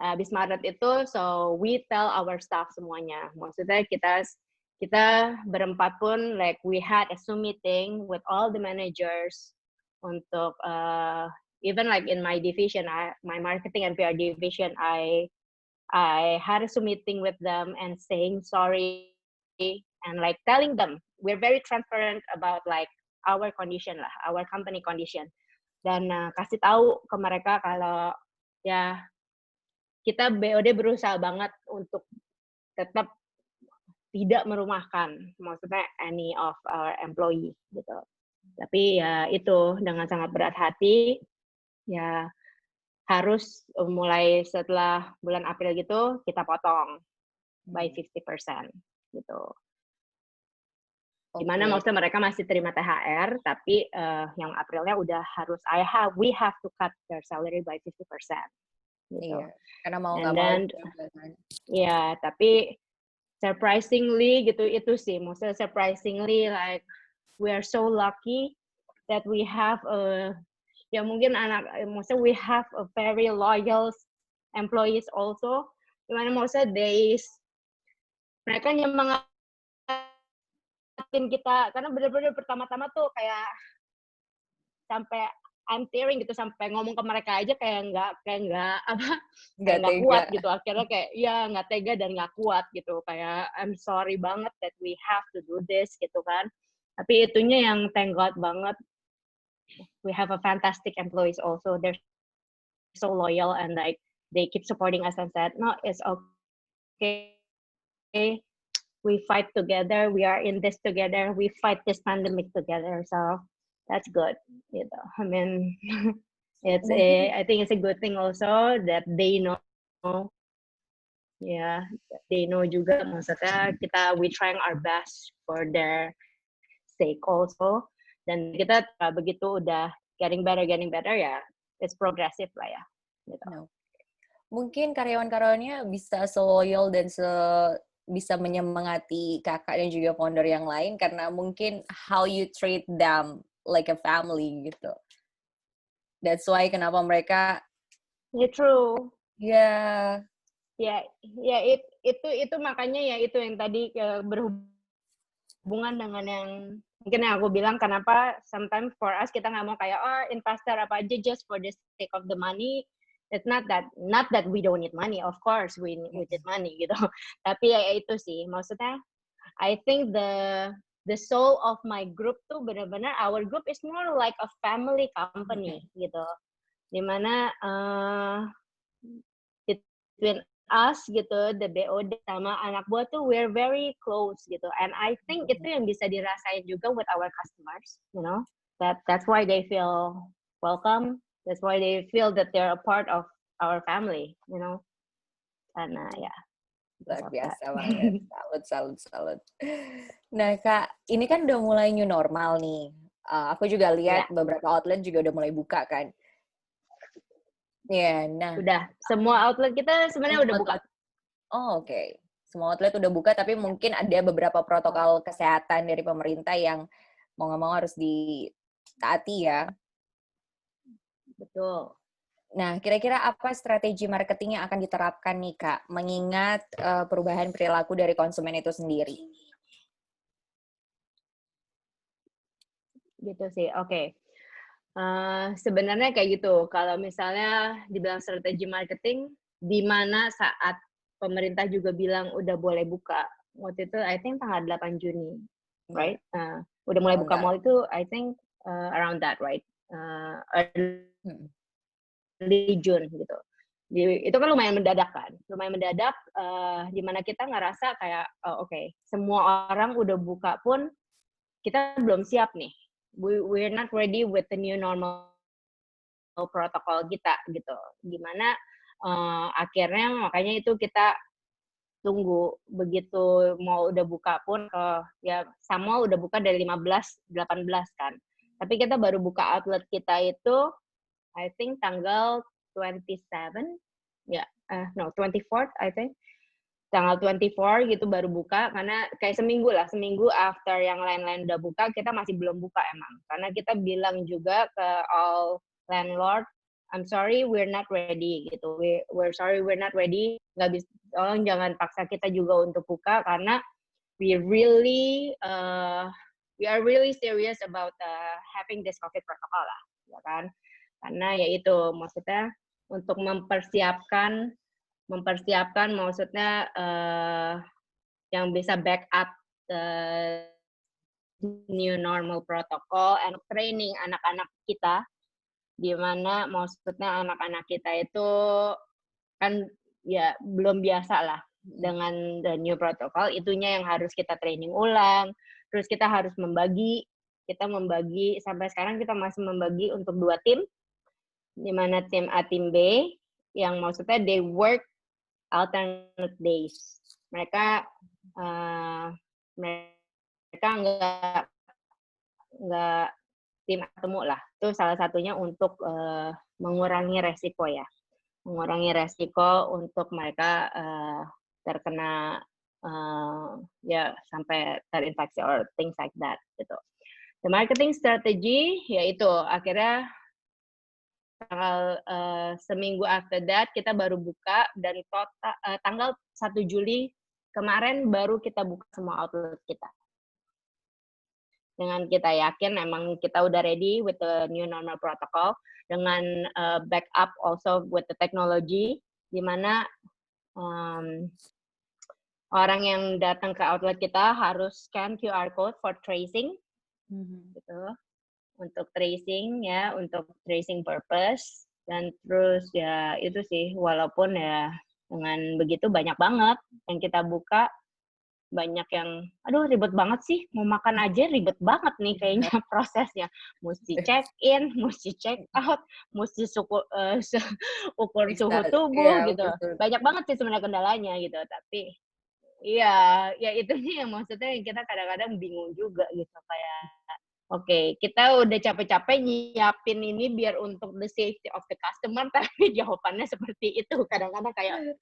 habis Maret itu, so we tell our staff semuanya. Maksudnya kita berempat pun like we had a Zoom meeting with all the managers untuk even like in my division, my marketing and PR division, I had a Zoom meeting with them and saying sorry and like telling them we're very transparent about like our condition lah, our company condition. Dan kasih tahu ke mereka kalau ya kita BOD berusaha banget untuk tetap tidak merumahkan, maksudnya any of our employee gitu. Tapi ya itu dengan sangat berat hati, ya harus mulai setelah bulan April gitu kita potong by 50% gitu. Gimana maksudnya mereka masih terima THR, tapi yang Aprilnya udah harus we have to cut their salary by 50%. Gitu. Iya, karena mau nggak mau. Ya, tapi surprisingly gitu itu sih, maksudnya surprisingly like we are so lucky that we have ya mungkin maksudnya we have a very loyal employees also, dimana maksudnya mereka nyemangatin kita, karena benar-benar pertama-tama tuh kayak sampai I'm tearing gitu, sampai ngomong ke mereka aja kayak nggak kuat gitu. Akhirnya kayak ya nggak tega dan nggak kuat gitu, kayak I'm sorry banget that we have to do this gitu kan. Tapi itunya yang thank God banget, we have a fantastic employees also, they're so loyal and like they keep supporting us and said no, it's okay, we fight together, we are in this together, we fight this pandemic together, so that's good, you know. I mean, I think it's a good thing also that they know, yeah, they know juga, maksudnya we trying our best for their sake also, dan kita begitu udah getting better ya, it's progressive lah ya, gitu. No. Mungkin karyawan-karyawannya bisa loyal dan bisa menyemangati kakak dan juga founder yang lain karena mungkin how you treat them like a family gitu. That's why kenapa mereka. Yeah, true. Yeah. Itu makanya ya itu yang tadi berhubungan dengan yang mungkin yang aku bilang kenapa sometimes for us kita nggak mau kayak investor apa aja just for the sake of the money. It's not that we don't need money, of course we need money gitu. Tapi ya itu sih, maksudnya I think the soul of my group tuh benar-benar our group is more like a family company gitu, dimana between us gitu, the BOD sama anak buah tuh we're very close gitu, and I think itu yang bisa dirasain juga with our customers, you know, that's why they feel welcome, that's why they feel that they're a part of our family, karena ya. Luar biasa banget. Salut. Nah, Kak, ini kan udah mulai new normal nih. Aku juga lihat beberapa outlet juga udah mulai buka kan. Ya, nah. Udah, semua outlet kita sebenarnya udah buka. Oh, oke. Semua outlet udah buka, tapi mungkin ada beberapa protokol kesehatan dari pemerintah yang mau nggak mau harus ditaati ya. Betul. Nah, kira-kira apa strategi marketing yang akan diterapkan nih, Kak, mengingat perubahan perilaku dari konsumen itu sendiri? Gitu sih, oke. Sebenarnya kayak gitu, kalau misalnya dibilang strategi marketing, di mana saat pemerintah juga bilang udah boleh buka, waktu itu I think tanggal 8 Juni, right? Udah mulai buka mall itu I think around that, right? Early June gitu. Itu kan lumayan mendadak kan, di mana kita ngerasa kayak, oke, semua orang udah buka pun kita belum siap nih. We're not ready with the new normal protokol kita gitu. Gimana akhirnya makanya itu kita tunggu begitu mau udah buka pun ya sama udah buka dari 15-18 kan. Tapi kita baru buka outlet kita itu I think tanggal 27 ya, 24th I think. Tanggal 24 gitu baru buka, karena kayak seminggu after yang lain-lain udah buka, kita masih belum buka emang. Karena kita bilang juga ke all landlord, I'm sorry we're not ready gitu. We're sorry we're not ready. Nggak bisa, tolong jangan paksa kita juga untuk buka karena we are really serious about having this COVID protocol lah, ya kan? Karena ya itu maksudnya untuk mempersiapkan maksudnya yang bisa backup new normal protocol and training anak-anak kita, di mana maksudnya anak-anak kita itu kan ya belum biasa lah dengan the new protocol, itunya yang harus kita training ulang, terus kita harus membagi sampai sekarang kita masih membagi untuk 2 tim, di mana tim A, tim B, yang maksudnya they work alternate days. Mereka nggak tim ketemu lah. Itu salah satunya untuk mengurangi resiko ya. Mengurangi resiko untuk mereka terkena ya sampai terinfeksi or things like that gitu. The marketing strategy yaitu akhirnya tanggal seminggu after that kita baru buka, dan tanggal 1 Juli kemarin baru kita buka semua outlet kita. Dengan kita yakin emang kita udah ready with the new normal protocol, dengan backup also with the technology, di mana orang yang datang ke outlet kita harus scan QR code for tracing, gitu. Untuk tracing ya, untuk tracing purpose, dan terus ya itu sih, walaupun ya dengan begitu banyak banget yang kita buka, banyak yang aduh ribet banget sih, mau makan aja ribet banget nih kayaknya prosesnya, mesti check in, mesti check out, mesti ukur suhu tubuh gitu, banyak banget sih sebenarnya kendalanya gitu. Tapi iya ya itu nih yang maksudnya kita kadang-kadang bingung juga gitu, kayak oke, kita udah capek-capek nyiapin ini biar untuk the safety of the customer, tapi jawabannya seperti itu. Kadang-kadang kayak,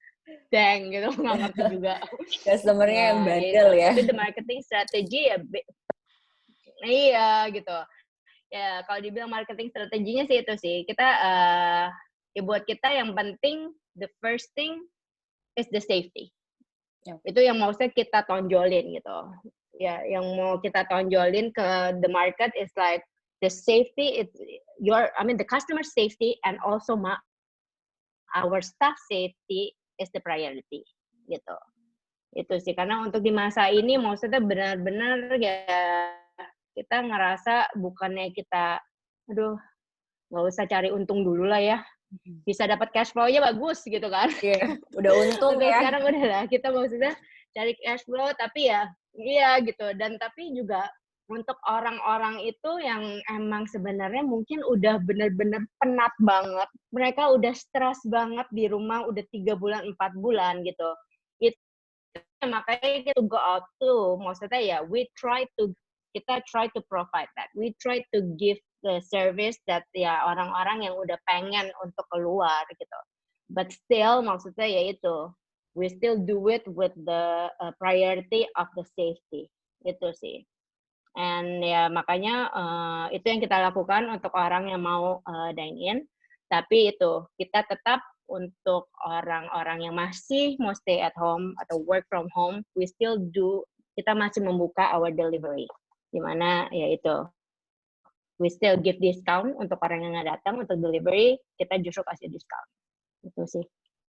dang gitu, nggak ngerti juga. Customer-nya yang bandel ya. Itu the marketing strategy ya, iya gitu. Ya, kalau dibilang marketing strateginya sih itu sih. Kita, ya buat kita yang penting, the first thing is the safety. Itu yang mau kita tonjolin gitu. Ya, yang mau kita tonjolin ke the market is like the safety, the customer safety and also our staff safety is the priority gitu. Itu sih, karena untuk di masa ini maksudnya benar-benar ya kita ngerasa bukannya kita aduh nggak usah cari untung dulu lah ya, bisa dapat cash flow-nya bagus gitu kan. Iya, udah untung ya. Sekarang udah lah kita maksudnya cari cash flow, tapi ya iya gitu, dan tapi juga untuk orang-orang itu yang emang sebenarnya mungkin udah bener-bener penat banget, mereka udah stres banget di rumah udah 3 bulan, 4 bulan gitu. Itu makanya kita go out tuh, maksudnya ya kita try to provide that. We try to give the service that ya orang-orang yang udah pengen untuk keluar gitu. But still maksudnya ya itu, we still do it with the priority of the safety. Itu sih. And ya makanya itu yang kita lakukan untuk orang yang mau dine in. Tapi itu kita tetap untuk orang-orang yang masih mau stay at home atau work from home, kita masih membuka our delivery. Dimana ya itu, we still give discount untuk orang yang nggak datang untuk delivery, kita justru kasih discount. Itu sih.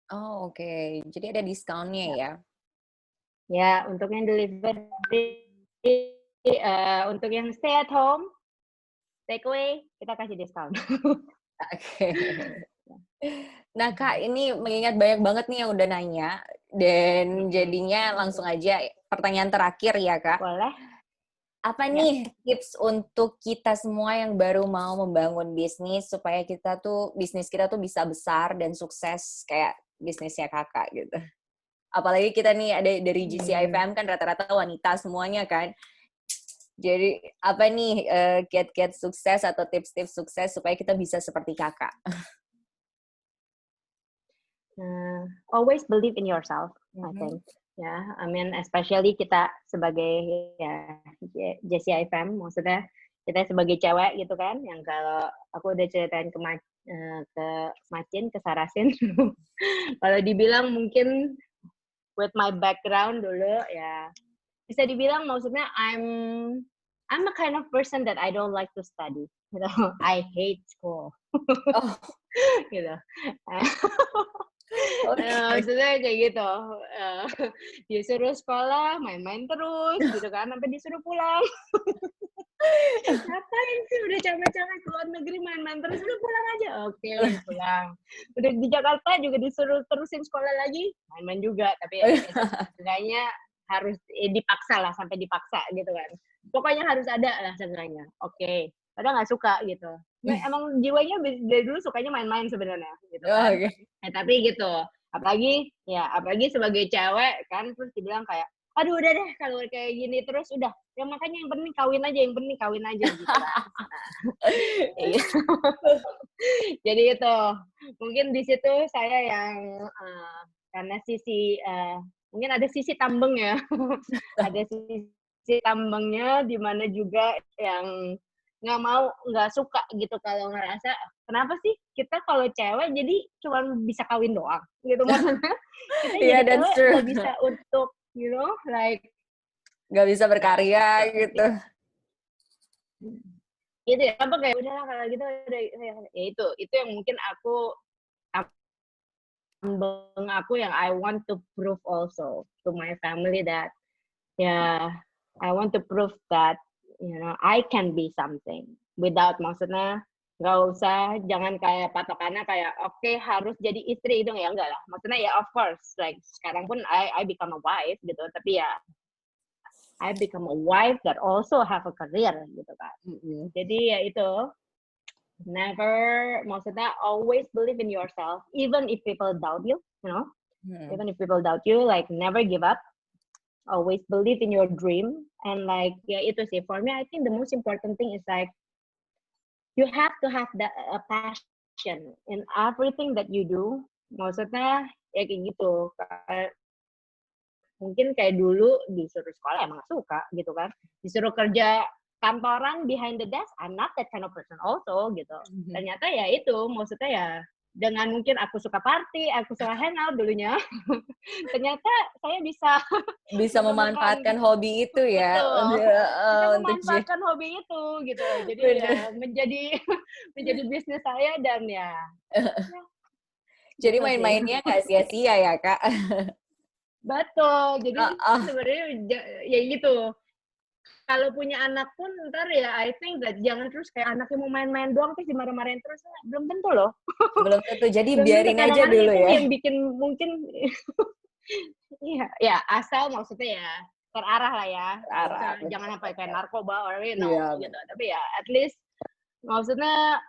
Oh, oke. Jadi ada diskonnya ya? Ya, untuk yang delivery, untuk yang stay at home, take away, kita kasih diskon. Oke. Nah, Kak, ini mengingat banyak banget nih yang udah nanya, dan jadinya langsung aja pertanyaan terakhir ya, Kak. Boleh. Apa nih tips untuk kita semua yang baru mau membangun bisnis supaya bisnis kita tuh bisa besar dan sukses kayak bisnisnya Kakak gitu? Apalagi kita nih ada dari GCI-FM kan rata-rata wanita semuanya kan. Jadi apa nih kiat-kiat sukses atau tips-tips sukses supaya kita bisa seperti Kakak? Always believe in yourself, I think. Ya, I mean especially kita sebagai ya GCI-FM, maksudnya kita sebagai cewek gitu kan, yang kalau aku udah ceritain ke Macin, ke Sarasin, kalau dibilang mungkin with my background dulu ya bisa dibilang maksudnya I'm a kind of person that I don't like to study, you know. I hate school. Oh. Gitu. Okay. Maksudnya kayak gitu. Disuruh sekolah, main-main terus gitu kan, sampai disuruh pulang. Ngapain sih udah capek-capek ke luar negeri main-main terus, udah pulang aja. Oke, pulang. Udah di Jakarta juga disuruh terusin sekolah lagi, main-main juga. Tapi seenggaknya harus dipaksa lah, sampai dipaksa gitu kan. Pokoknya harus ada lah seenggaknya. Oke. Padahal nggak suka gitu. Nah, emang jiwanya dari dulu sukanya main-main sebenarnya gitu kan. Okay. Tapi gitu. Apalagi sebagai cewek kan, terus dibilang kayak, aduh udah deh kalau kayak gini terus udah. Ya makanya yang penting kawin aja gitu kan. Jadi itu mungkin di situ saya yang karena mungkin ada sisi tambeng ya. Ada sisi tambengnya di mana juga yang nggak suka gitu kalau ngerasa kenapa sih kita kalau cewek jadi cuma bisa kawin doang gitu, maksudnya kita jadi cewek nggak bisa untuk you know like nggak bisa berkarya gitu. Gitu ya, apa kayak udahlah kalau gitu ya itu yang mungkin aku yang I want to prove also to my family that I want to prove that you know I can be something without, maksudnya nggak usah, jangan kayak patokannya kayak oke, harus jadi istri itu ya enggak lah, maksudnya ya of course like sekarang pun I become a wife gitu, tapi ya I become a wife that also have a career gitu kan. Jadi ya itu maksudnya always believe in yourself even if people doubt you, you know. Even if people doubt you, like never give up. Always believe in your dream, and like ya itu sih for me I think the most important thing is like you have to have that passion in everything that you do. Maksudnya ya kayak gitu. Mungkin kayak dulu disuruh sekolah emang gak suka gitu kan, disuruh kerja kantoran behind the desk, I'm not that kind of person also gitu. Ternyata ya itu maksudnya ya dengan mungkin aku suka party, aku suka hangout dulunya, ternyata saya bisa memanfaatkan hobi itu ya. Memanfaatkan hobi itu gitu. Jadi ya menjadi bisnis saya dan ya. Jadi main-mainnya nggak sia-sia ya Kak. Betul. Jadi sebenarnya ya gitu. Kalau punya anak pun ntar ya I think that jangan terus kayak anaknya mau main-main doang terus dimarah-marahin terus, belum tentu loh. Belum tentu. Jadi biarin aja dulu ya. Yang bikin mungkin ya asal maksudnya ya terarah lah ya. Terarah, Jangan sampai kayak narkoba or you know Iya, gitu. Tapi ya at least maksudnya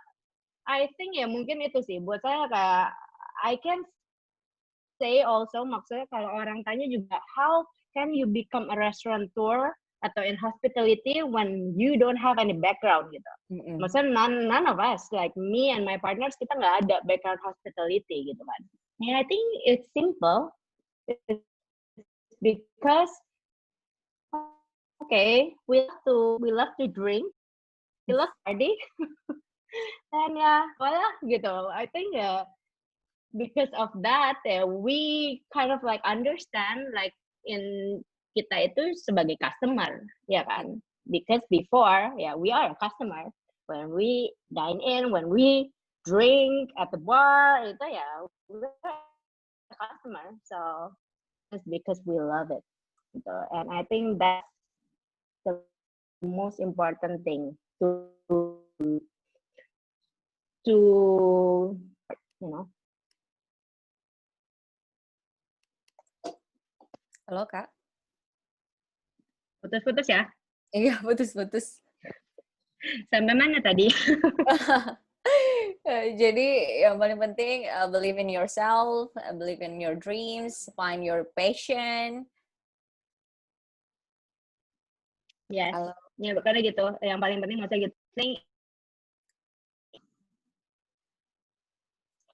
I think ya mungkin itu sih buat saya kayak I can say also maksudnya kalau orang tanya juga how can you become a restaurateur atau in hospitality when you don't have any background gitu. Maksudnya none of us like me and my partners kita nggak ada background hospitality gitu kan. And I think it's simple. It's because okay, we love to drink, we love party, and ya, well gitu. I think because of that, we kind of like understand like in kita itu sebagai customer, ya kan? Because before, we are a customer. When we dine in, when we drink at the bar, itu ya we're a customer. So it's because we love it. Gitu. And I think that's the most important thing to you know. Halo, Kak. Putus-putus ya? Iya, putus-putus. Sampai mana tadi? Jadi yang paling penting believe in yourself, believe in your dreams, find your passion. Yes. Halo. Ya, karena gitu. Yang paling penting maksudnya gitu.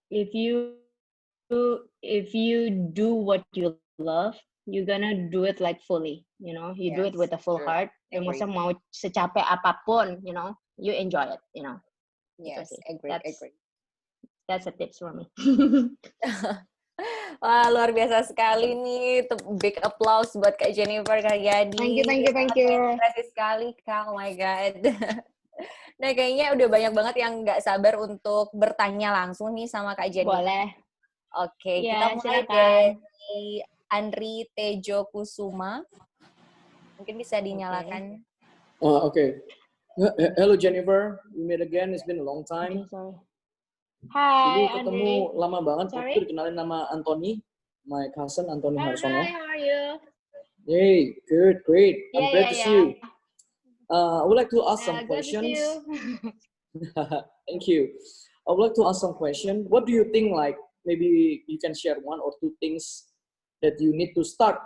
If you do what you love, you're gonna do it like fully, you know. You do it with a full heart. Maksudnya mau secapek apapun, you know, you enjoy it, you know. Yes, agree. That's a tips for me. Wah, luar biasa sekali nih. Big applause buat Kak Jennifer Karyadi. Thank you. Inspirasi sekali, Kak. Oh my God. Nah, kayaknya udah banyak banget yang nggak sabar untuk bertanya langsung nih sama Kak Jennifer. Boleh. Oke, Ya, kita mulai silakan. dari Andri Tejo Kusuma. Mungkin bisa dinyalakan. Okay. Hello Jennifer, we meet again. It's been a long time. Okay, sorry. Hi, Dulu ketemu Andri. lama banget. Sorry? Aku dikenalin nama Anthony, my cousin Anthony Harsono. Hi, how are you? Hey, good, great. I'm glad to see you. I would like to ask some Good to see questions. you. Thank you. I would like to ask some questions. What do you think, like, maybe you can share one or two things that you need to start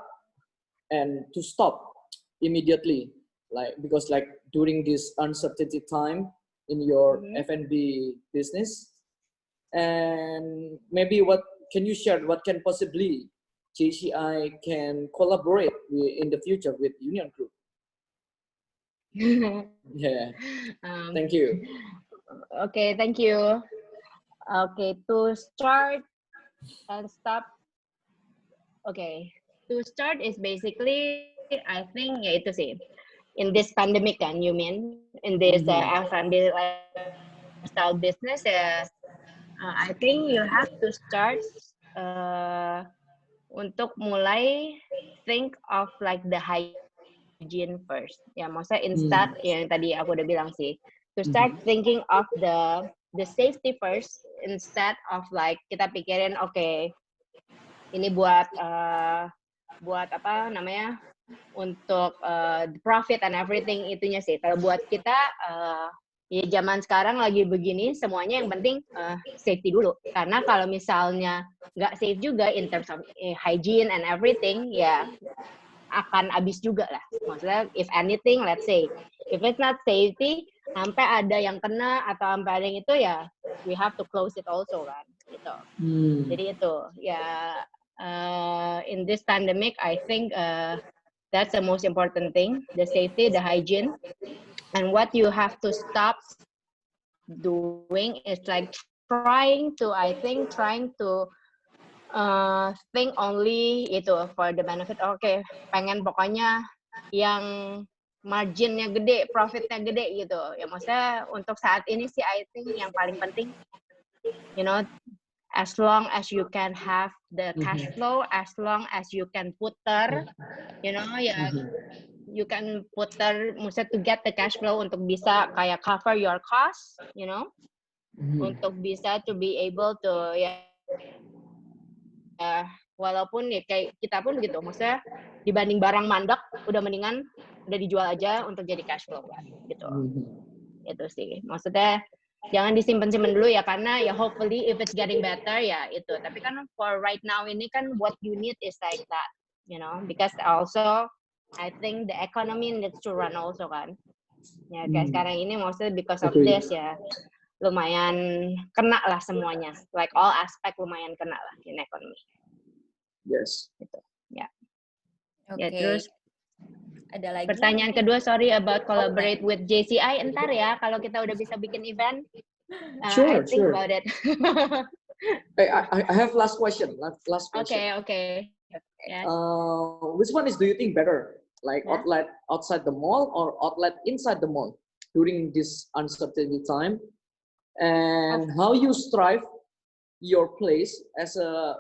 and to stop immediately? Like, because like during this uncertainty time in your F&B business, and maybe what can you share, what can possibly JCI can collaborate with in the future with Union Group? Yeah, thank you. Okay, thank you. Okay, to start and stop. Okay, to start is basically, I think ya itu sih. In this pandemic kan, you mean in this F&B lifestyle business, I think you have to start untuk mulai think of like the hygiene first. Ya, maksudnya instead yang tadi aku udah bilang sih, to start thinking of the safety first instead of like kita pikirin okay, ini buat apa namanya untuk profit and everything itunya sih. Kalau buat kita ya zaman sekarang lagi begini semuanya yang penting safety dulu. Karena kalau misalnya nggak safe juga in terms of hygiene and everything ya akan habis juga lah. Maksudnya if anything, let's say if it's not safety sampai ada yang kena atau sampai ada yang itu ya we have to close it also kan gitu. Jadi itu ya in this pandemic I think that's the most important thing, the safety, the hygiene. And what you have to stop doing is like trying to think only itu for the benefit. Okay, pengen pokoknya yang marginnya gede, profitnya gede gitu. Ya maksudnya untuk saat ini sih I think yang paling penting, you know, as long as you can have the cash flow, as long as you can putar, you know, ya you can putar, maksudnya to get the cash flow untuk bisa kayak cover your costs, you know, untuk bisa to be able to Walaupun ya kayak kita pun begitu, maksudnya dibanding barang mandek, udah mendingan udah dijual aja untuk jadi cash flow kan, gitu. Itu sih, maksudnya jangan disimpan-simpan dulu ya, karena ya hopefully if it's getting better ya itu. Tapi kan for right now ini kan what you need is like that, you know, because also I think the economy needs to run also kan. Ya kayak sekarang ini maksudnya because of this ya lumayan kena lah semuanya, like all aspect lumayan kena lah in economy. Yes. Gitu. Ya. Oke. Ya terus Ada lagi? pertanyaan kedua, sorry about collaborate with JCI. Entar ya kalau kita udah bisa bikin event. I think about it. I have last question. Last question. Okay. Yes. Which one do you think better? Like outlet outside the mall or outlet inside the mall during this uncertainty time? And how you strive your place as a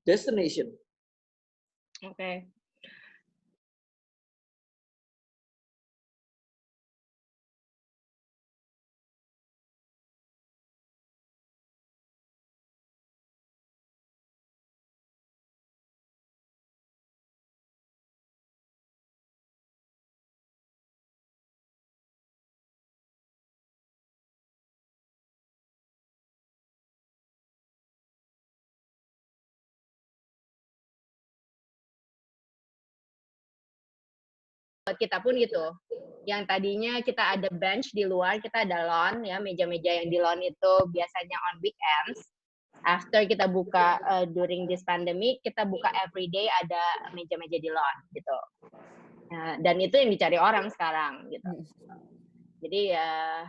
destination? Okay. Buat kita pun gitu. Yang tadinya kita ada bench di luar, kita ada lawn ya, meja-meja yang di lawn itu biasanya on weekends. After kita buka during this pandemic, kita buka everyday ada meja-meja di lawn gitu. Dan itu yang dicari orang sekarang gitu. Jadi ya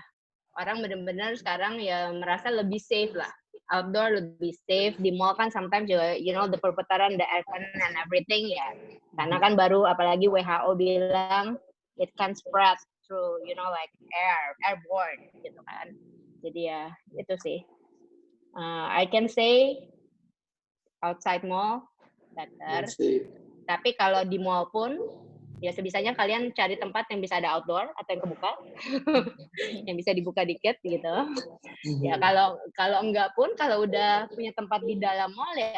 orang benar-benar sekarang ya merasa lebih safe lah. Outdoor lebih safe, di mall kan sometimes juga, you know, the perputaran, the aircon and everything ya. Karena kan baru apalagi WHO bilang it can spread through, you know, like airborne gitu kan. Jadi ya itu sih. I can say outside mall better. Tapi kalau di mall pun ya sebisanya kalian cari tempat yang bisa ada outdoor atau yang kebuka, yang bisa dibuka dikit gitu. Ya kalau enggak pun, kalau udah punya tempat di dalam mall ya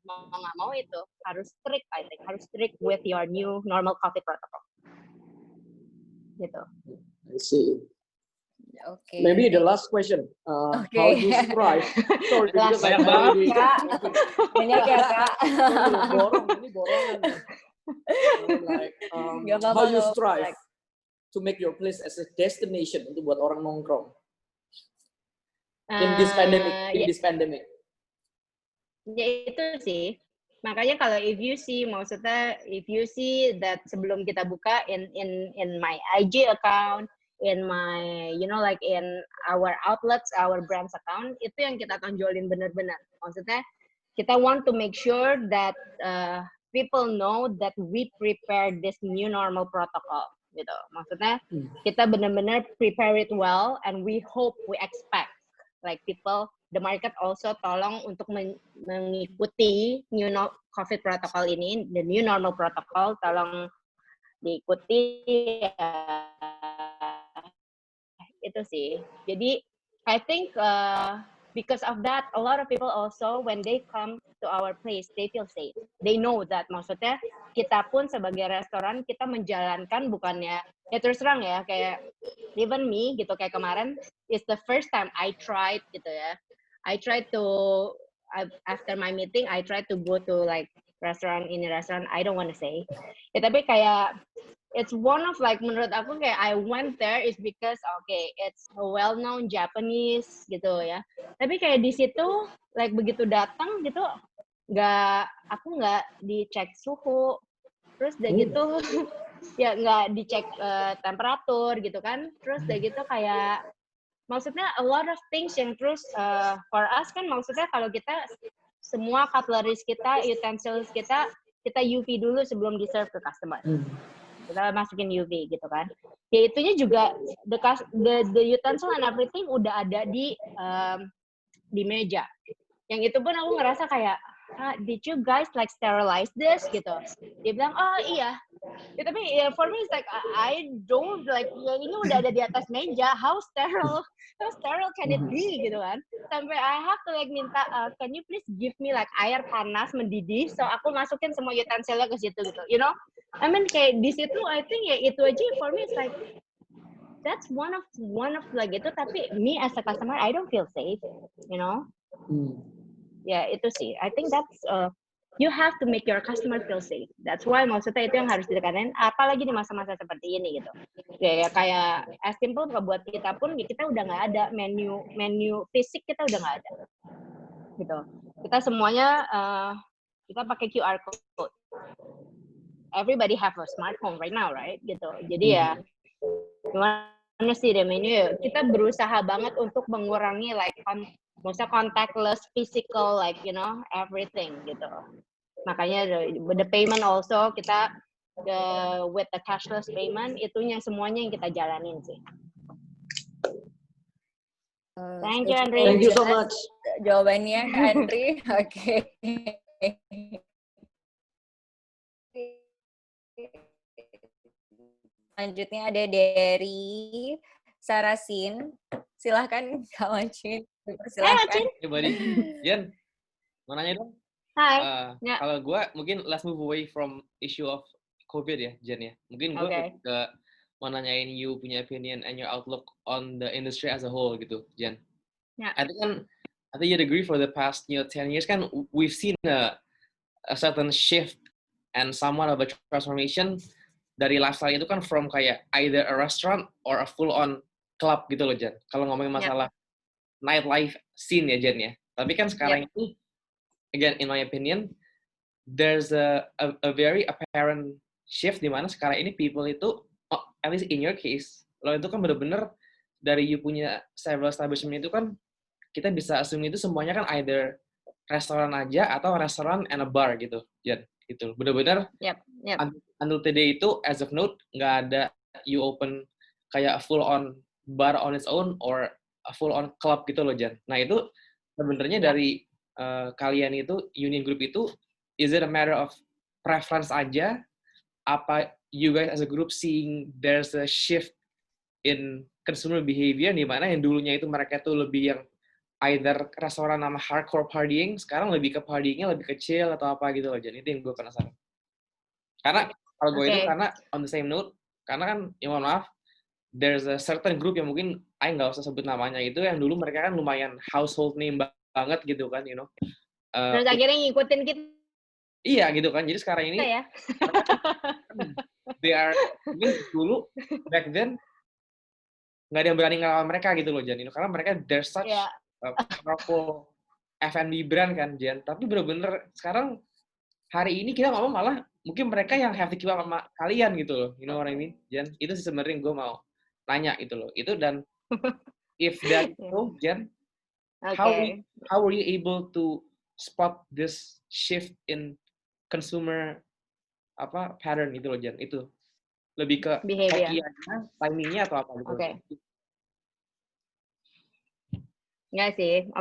mau nggak mau itu harus strict, I think harus strict with your new normal COVID protocol. Gitu. I see. Okay. Maybe the last question. How you strive? Sorry, because banyak banget Kak. Banyak ya Kak. Ini borongan. Like, how you strive to make your place as a destination untuk buat orang nongkrong in this pandemic. Ya itu sih. Makanya kalau if you see that sebelum kita buka in my IG account, in my, you know, like in our outlets, our brands account, itu yang kita tonjolin benar-benar. Maksudnya kita want to make sure that people know that we prepare this new normal protocol gitu. Maksudnya kita benar-benar prepare it well, and we expect like people, the market also tolong untuk mengikuti new COVID protocol ini, the new normal protocol, tolong diikuti. Itu sih. Jadi I think because of that, a lot of people also when they come to our place, they feel safe. They know that, maksudnya kita pun sebagai restoran, kita menjalankan bukannya, ya terus terang ya, kayak even me gitu, kayak kemarin, it's the first time I tried gitu ya. I tried to, after my meeting, I tried to go to like restaurant, I don't want to say. Ya tapi kayak, it's one of like, menurut aku kayak I went there is because okay, it's a well-known Japanese gitu ya. Tapi kayak di situ like begitu datang gitu aku nggak dicek suhu, terus udah gitu ya nggak dicek temperatur gitu kan. Terus udah gitu kayak maksudnya a lot of things yang terus for us kan maksudnya kalau kita semua cutleries kita, utensils kita UV dulu sebelum di-serve ke customer. Kita masukin UV gitu kan. Ya itunya juga the utensil and everything udah ada di meja. Yang itu pun aku ngerasa kayak, did you guys like sterilize this gitu? Dia bilang, oh iya. Ya, tapi ya for me it's like I don't like ya ini udah ada di atas meja, how sterile can it be gitu kan, sampai I have to like minta can you please give me like air panas mendidih so aku masukin semua utensilnya ke situ gitu, you know. I mean kayak di situ I think ya itu aja for me it's like that's one of like itu, tapi me as a customer I don't feel safe, you know. Ya itu sih, I think that's you have to make your customer feel safe. That's why maksudnya itu yang harus ditekanin, apalagi di masa-masa seperti ini gitu. Ya kayak as simple buat kita pun, ya kita udah nggak ada menu fisik, kita udah nggak ada. Gitu. Kita semuanya kita pakai QR code. Everybody have a smartphone right now, right? Gitu. Jadi ya gimana sih deh menu? Kita berusaha banget untuk mengurangi like maksudnya contactless, physical, like you know everything gitu. Makanya the payment also kita with the cashless payment itu yang semuanya yang kita jalanin sih. Thank you Andri. Thank you so much. Jawabannya Kak Andri. Oke. Selanjutnya ada dari Sarasin. Silahkan Kak Macin. Silahkan. Buddy. Jen, mau nanya dong? Hai. Kalau gue mungkin let's move away from issue of COVID ya, Jen ya. Mungkin gue mau nanyain you punya opinion and your outlook on the industry as a whole gitu, Jen. I think you'd agree for the past 10 years kan we've seen a certain shift and somewhat of a transformation dari lifestyle itu kan from kayak either a restaurant or a full on club gitu loh, Jen. Kalau ngomongin masalah nightlife scene ya, Jen ya. Tapi kan sekarang ini again, in my opinion, there's a very apparent shift di mana sekarang ini people itu, at least in your case, lo itu kan bener-bener dari you punya several establishment itu kan kita bisa assume itu semuanya kan either restoran aja atau restoran and a bar gitu, Jen. Gitu. Bener-bener until today itu as of note nggak ada you open kayak full on bar on its own or a full on club gitu loh, Jen. Nah itu sebenarnya dari kalian itu, union group itu, is it a matter of preference aja? Apa you guys as a group seeing there's a shift in consumer behavior di mana yang dulunya itu mereka tuh lebih yang either restoran nama hardcore partying, sekarang lebih ke partyingnya lebih kecil atau apa gitu loh, Jen. Itu yang gue penasaran. Karena kalau gue itu karena on the same note, karena kan ya mohon maaf, there's a certain group yang mungkin I nggak usah sebut namanya itu yang dulu mereka kan lumayan household name banget gitu kan, you know. Terus akhirnya ngikutin kita. Iya gitu kan. Jadi sekarang ini they are dulu back then nggak ada yang berani ngelawan mereka gitu loh, Jan. Karena mereka they're such a powerful F&B brand kan, Jan. Tapi bener-bener sekarang hari ini kita ngomong malah mungkin mereka yang have to keep up sama kalian gitu loh. You know what I mean, Jan? Itu sih sebenarnya gue mau nanya gitu loh. Itu dan if that so, Jan, how were you able to spot this shift in consumer pattern gitu loh, Jan? Itu lebih ke behavior, timingnya atau apa gitu? Enggak sih,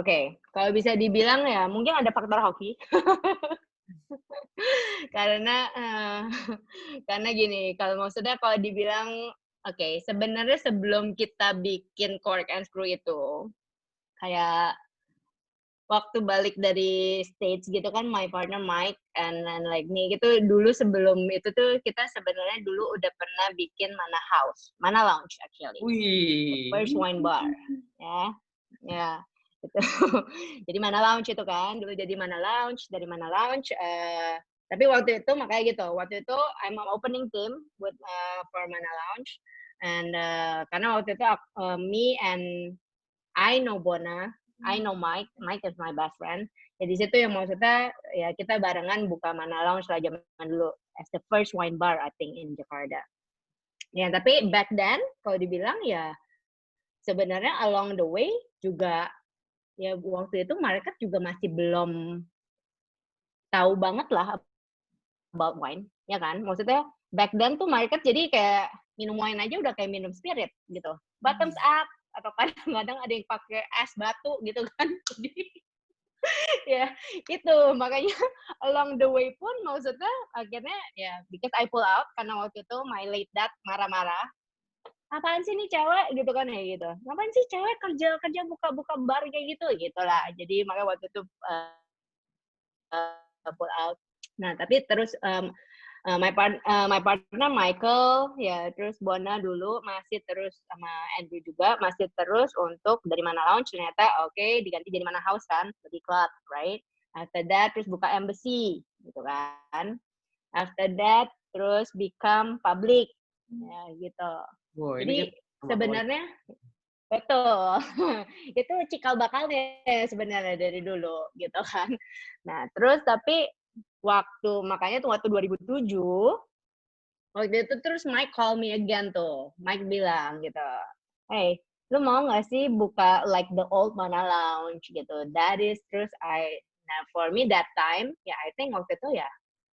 kalau bisa dibilang ya mungkin ada faktor hoki. karena gini, kalau maksudnya kalau dibilang sebenarnya sebelum kita bikin Cork and Screw itu kayak waktu balik dari States gitu kan, my partner Mike and like me gitu, dulu sebelum itu tuh kita sebenarnya dulu udah pernah bikin Mana Lounge actually. First wine bar. Ya. Gitu. Jadi Mana Lounge itu kan, dulu jadi Mana Lounge, dari Mana Lounge tapi waktu itu makanya gitu, waktu itu I'm opening team with for Mana Lounge and karena waktu itu me and I know Bona, I know Mike is my best friend. Jadi situ yang maksudnya ya kita barengan buka Mana Lounge lah zaman dulu as the first wine bar I think in Jakarta. Ya tapi back then kalau dibilang ya sebenarnya along the way juga ya waktu itu market juga masih belum tahu banget lah about wine, ya kan? Maksudnya back then tuh market jadi kayak minum wine aja udah kayak minum spirit gitu. Bottoms up atau kadang-kadang ada yang pakai es batu gitu kan. Ya itu makanya along the way pun maksudnya akhirnya ya because I pull out karena waktu itu my late dad marah-marah, apaan sih nih cewek gitu kan ya gitu, ngapain sih cewek kerja buka bar kayak gitu gitulah, jadi makanya waktu itu pull out. Nah tapi terus my partner Michael ya, terus Bona dulu masih terus sama Andrew juga masih terus untuk dari mana lounge ternyata oke, diganti jadi mana house kan, jadi club, right? After that terus buka embassy gitu kan. After that terus become public ya gitu. Wow, Jadi ini kan sebenarnya betul itu cikal bakalnya sebenarnya dari dulu gitu kan. Nah terus tapi makanya tuh waktu 2007 waktu itu terus Mike call me again tuh. Mike bilang gitu, hey, lu mau nggak sih buka like the old Mana Lounge gitu. That is terus nah for me that time ya I think waktu itu ya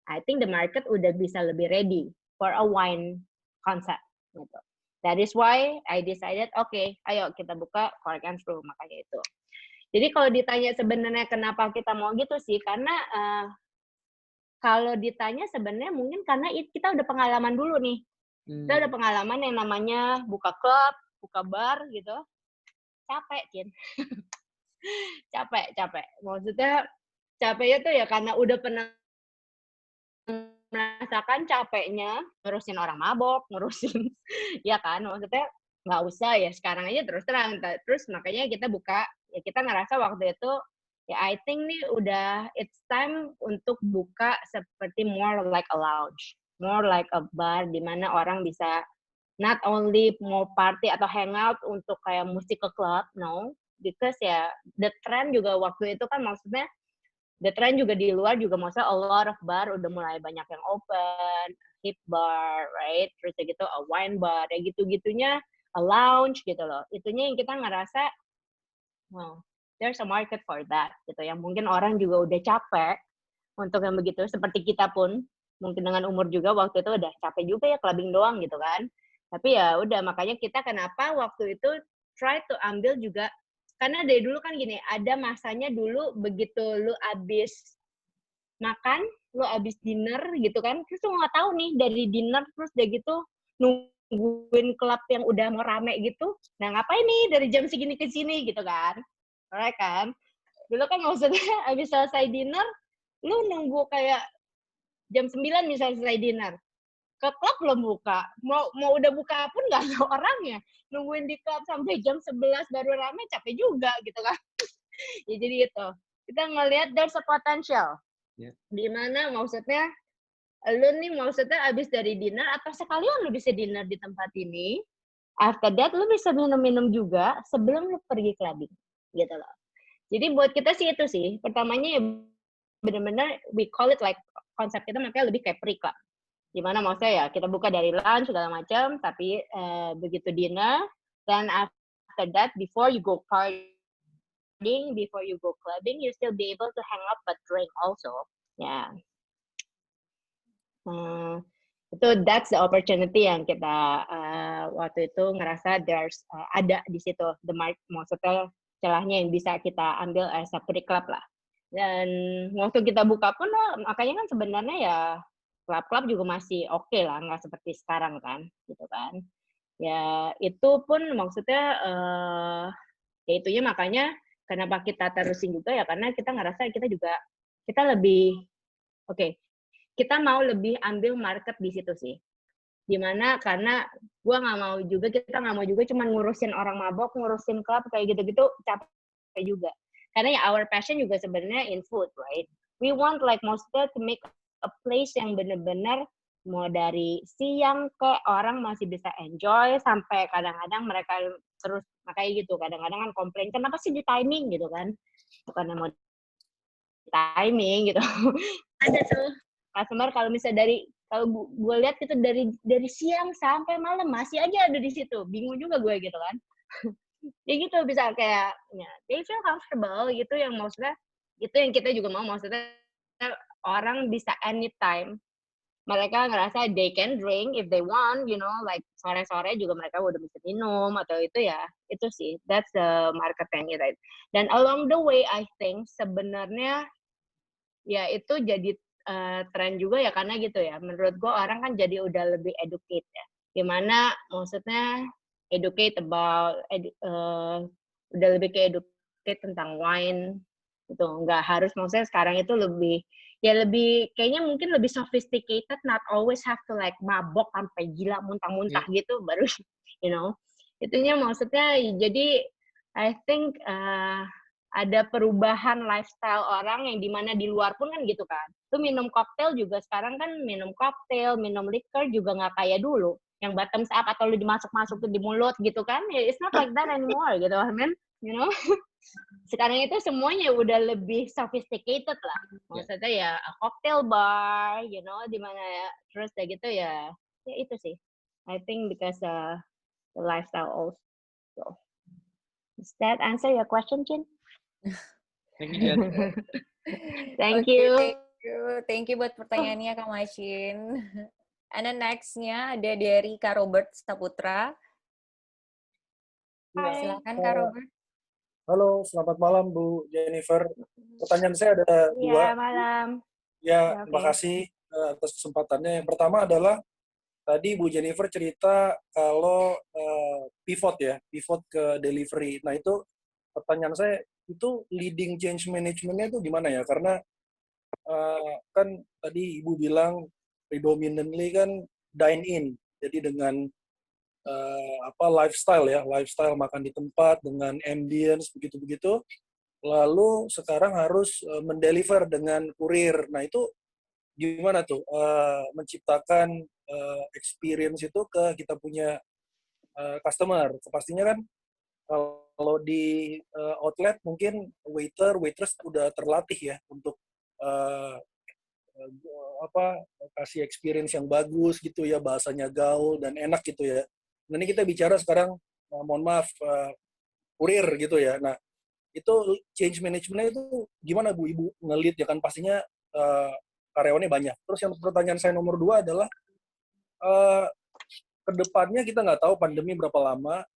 I think the market udah bisa lebih ready for a wine concept gitu. That is why I decided okay, ayo kita buka Cork and Brew, makanya itu. Jadi kalau ditanya sebenarnya kenapa kita mau gitu sih, karena kalau ditanya sebenarnya mungkin karena kita udah pengalaman dulu nih. Kita udah pengalaman yang namanya buka klub, buka bar gitu. Capek, Cin. capek. Maksudnya capeknya tuh ya karena udah pernah merasakan capeknya ngurusin orang mabok, ngurusin ya kan. Maksudnya nggak usah ya sekarang aja terus terang. Terus makanya kita buka, ya kita ngerasa waktu itu ya I think nih udah it's time untuk buka seperti more like a lounge, more like a bar di mana orang bisa not only mau party atau hangout untuk kayak musik ke club, no, because ya the trend juga waktu itu kan maksudnya the trend juga di luar juga maksudnya a lot of bar udah mulai banyak yang open, hip bar, right, terus ya gitu a wine bar, ya gitu-gitunya a lounge gitu loh, itunya yang kita ngerasa wow, there's a market for that gitu. Yang mungkin orang juga udah capek untuk yang begitu. Seperti kita pun mungkin dengan umur juga waktu itu udah capek juga ya clubbing doang gitu kan. Tapi ya udah makanya kita kenapa waktu itu try to ambil juga karena dari dulu kan gini, ada masanya dulu begitu lu abis makan, lu abis dinner gitu kan, terus lu nggak tahu nih dari dinner terus udah gitu nungguin klub yang udah mau rame gitu. Nah ngapain nih dari jam segini ke sini gitu kan. Alright kan. Dulu kan maksudnya abis selesai dinner, lu nunggu kayak jam 9 misalnya selesai dinner. Ke klub belum buka. Mau udah buka pun nggak ada orangnya. Nungguin di klub sampai jam 11 baru rame capek juga gitu kan. Ya jadi itu. Kita ngelihat there's a potential. Yeah. Di mana maksudnya lu nih maksudnya abis dari dinner atau sekalian lu bisa dinner di tempat ini, after that lu bisa minum-minum juga sebelum lu pergi clubbing gitu loh. Jadi buat kita sih itu sih, pertamanya ya benar-benar we call it like konsep kita makanya lebih kayak pre-club. Dimana maksudnya ya kita buka dari lunch segala macam, tapi begitu dinner, then after that before you go partying, before you go clubbing, you still be able to hang out but drink also. Ya. Itu that's the opportunity yang kita waktu itu ngerasa there's ada di situ the maksudnya celahnya yang bisa kita ambil as a pre-club lah. Dan waktu kita buka pun makanya kan sebenarnya ya klub-klub juga masih oke lah, nggak seperti sekarang kan gitu kan. Ya itu pun maksudnya ya itunya makanya kenapa kita terusin juga ya karena kita ngerasa kita lebih oke. Kita mau lebih ambil market di situ sih. Dimana karena kita nggak mau juga cuma ngurusin orang mabok, ngurusin klub kayak gitu-gitu capek juga. Karena ya our passion juga sebenarnya in food, right? We want like mostly to make a place yang benar-benar mau dari siang ke orang masih bisa enjoy sampai kadang-kadang mereka terus makanya gitu. Kadang-kadang kan komplain kenapa sih di timing gitu kan? Bukan mau timing gitu. Ada tuh customer kalau misalnya kalau gue lihat itu dari siang sampai malam masih aja ada di situ, bingung juga gue gitu kan. Ya gitu bisa kayak ya, they feel comfortable gitu yang maksudnya itu yang kita juga mau maksudnya orang bisa anytime mereka ngerasa they can drink if they want, you know, like sore-sore juga mereka udah bisa minum atau itu ya, itu sih, that's the marketing, right? Dan along the way, I think sebenarnya ya itu jadi tren juga ya karena gitu ya, menurut gue orang kan jadi udah lebih educate ya, gimana maksudnya educate about, udah lebih ke educate tentang wine, gitu, nggak harus maksudnya sekarang itu lebih ya lebih kayaknya mungkin lebih sophisticated, not always have to like mabok sampai gila muntah-muntah gitu baru you know itunya maksudnya jadi I think ada perubahan lifestyle orang yang dimana di luar pun kan gitu kan, tuh minum koktail juga sekarang kan minum koktail, minum liquor juga nggak kayak dulu yang bottoms up atau lu dimasuk-masuk di mulut gitu kan, it's not like that anymore gitu I mean, you know. Sekarang itu semuanya udah lebih sophisticated lah. Maksudnya ya cocktail bar, you know, di mana ya. Terus kayak gitu ya itu sih. I think because the lifestyle also. Does that answer your question, Chin? Thank you, Jen. Thank Oke, you. Thank you buat pertanyaannya Kak Macin. And then next-nya ada dari Kak Robert Saputra. Silakan Kak Robert. Halo, selamat malam Bu Jennifer. Pertanyaan saya ada Iya, dua. malam. Ya, terima kasih atas kesempatannya. Yang pertama adalah tadi Bu Jennifer cerita kalau pivot ke delivery. Nah itu pertanyaan saya, itu leading change management-nya itu gimana ya? Karena kan tadi Ibu bilang predominantly kan dine in, jadi dengan lifestyle makan di tempat dengan ambience begitu-begitu, lalu sekarang harus mendeliver dengan kurir. Nah itu gimana tuh menciptakan experience itu ke kita punya customer? Pastinya kan kalau di outlet mungkin waitress udah terlatih ya untuk kasih experience yang bagus gitu ya, bahasanya gaul dan enak gitu ya. Nah ini kita bicara sekarang, mohon maaf, kurir gitu ya. Nah itu change management-nya itu gimana Bu Ibu nge-lead ya kan, pastinya karyawannya banyak. Terus yang pertanyaan saya nomor 2 adalah kedepannya kita nggak tahu pandemi berapa lama,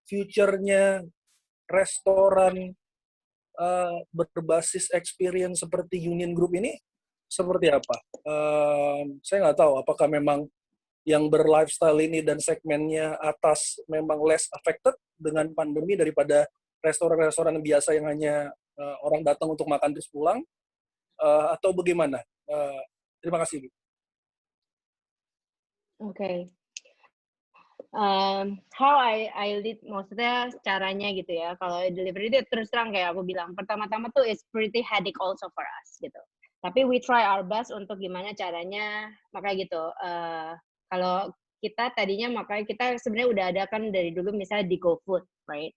future-nya restoran berbasis experience seperti Union Group ini seperti apa? Saya nggak tahu apakah memang yang berlifestyle ini dan segmennya atas memang less affected dengan pandemi daripada restoran-restoran biasa yang hanya orang datang untuk makan terus pulang, atau bagaimana? Terima kasih, Bu. Okay. How I lead, maksudnya caranya gitu ya. Kalau delivery itu terus terang kayak aku bilang, pertama-tama tuh it's pretty headache also for us gitu. Tapi we try our best untuk gimana caranya, makanya gitu. Kalau kita tadinya makanya kita sebenarnya udah ada kan dari dulu misalnya di GoFood, right?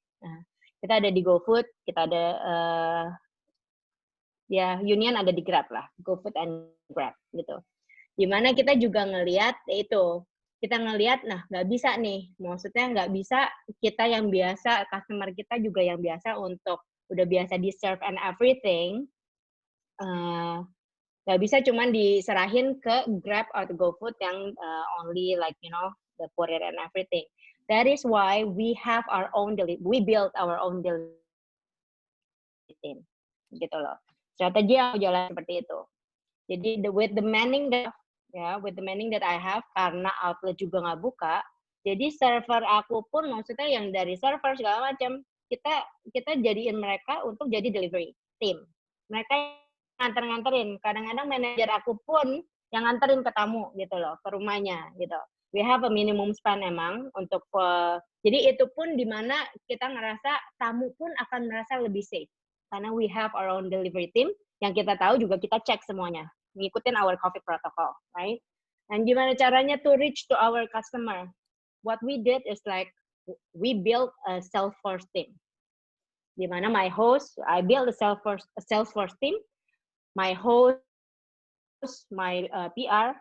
Kita ada di GoFood, kita ada ya Union ada di Grab lah, GoFood and Grab gitu. Dimana kita juga ngelihat itu, kita ngelihat, nah nggak bisa nih, maksudnya nggak bisa kita yang biasa, customer kita juga yang biasa untuk udah biasa di serve and everything, nggak bisa cuman diserahin ke Grab atau GoFood yang only like you know the courier and everything. That is why we have our own we build our own delivery team, gitu loh. Strategi yang jalan seperti itu. Jadi with the manning that I have, karena outlet juga nggak buka, jadi server aku pun maksudnya yang dari server segala macam kita jadiin mereka untuk jadi delivery team. Mereka nganterin. Kadang-kadang manajer aku pun yang nganterin ke tamu gitu loh, ke rumahnya gitu. We have a minimum span emang untuk jadi itu pun dimana kita ngerasa tamu pun akan merasa lebih safe karena we have our own delivery team yang kita tahu juga kita cek semuanya, ngikutin our COVID protocol, right? And gimana caranya to reach to our customer? What we did is like we built a Salesforce team. Dimana my host, I built a Salesforce team. My host, my PR,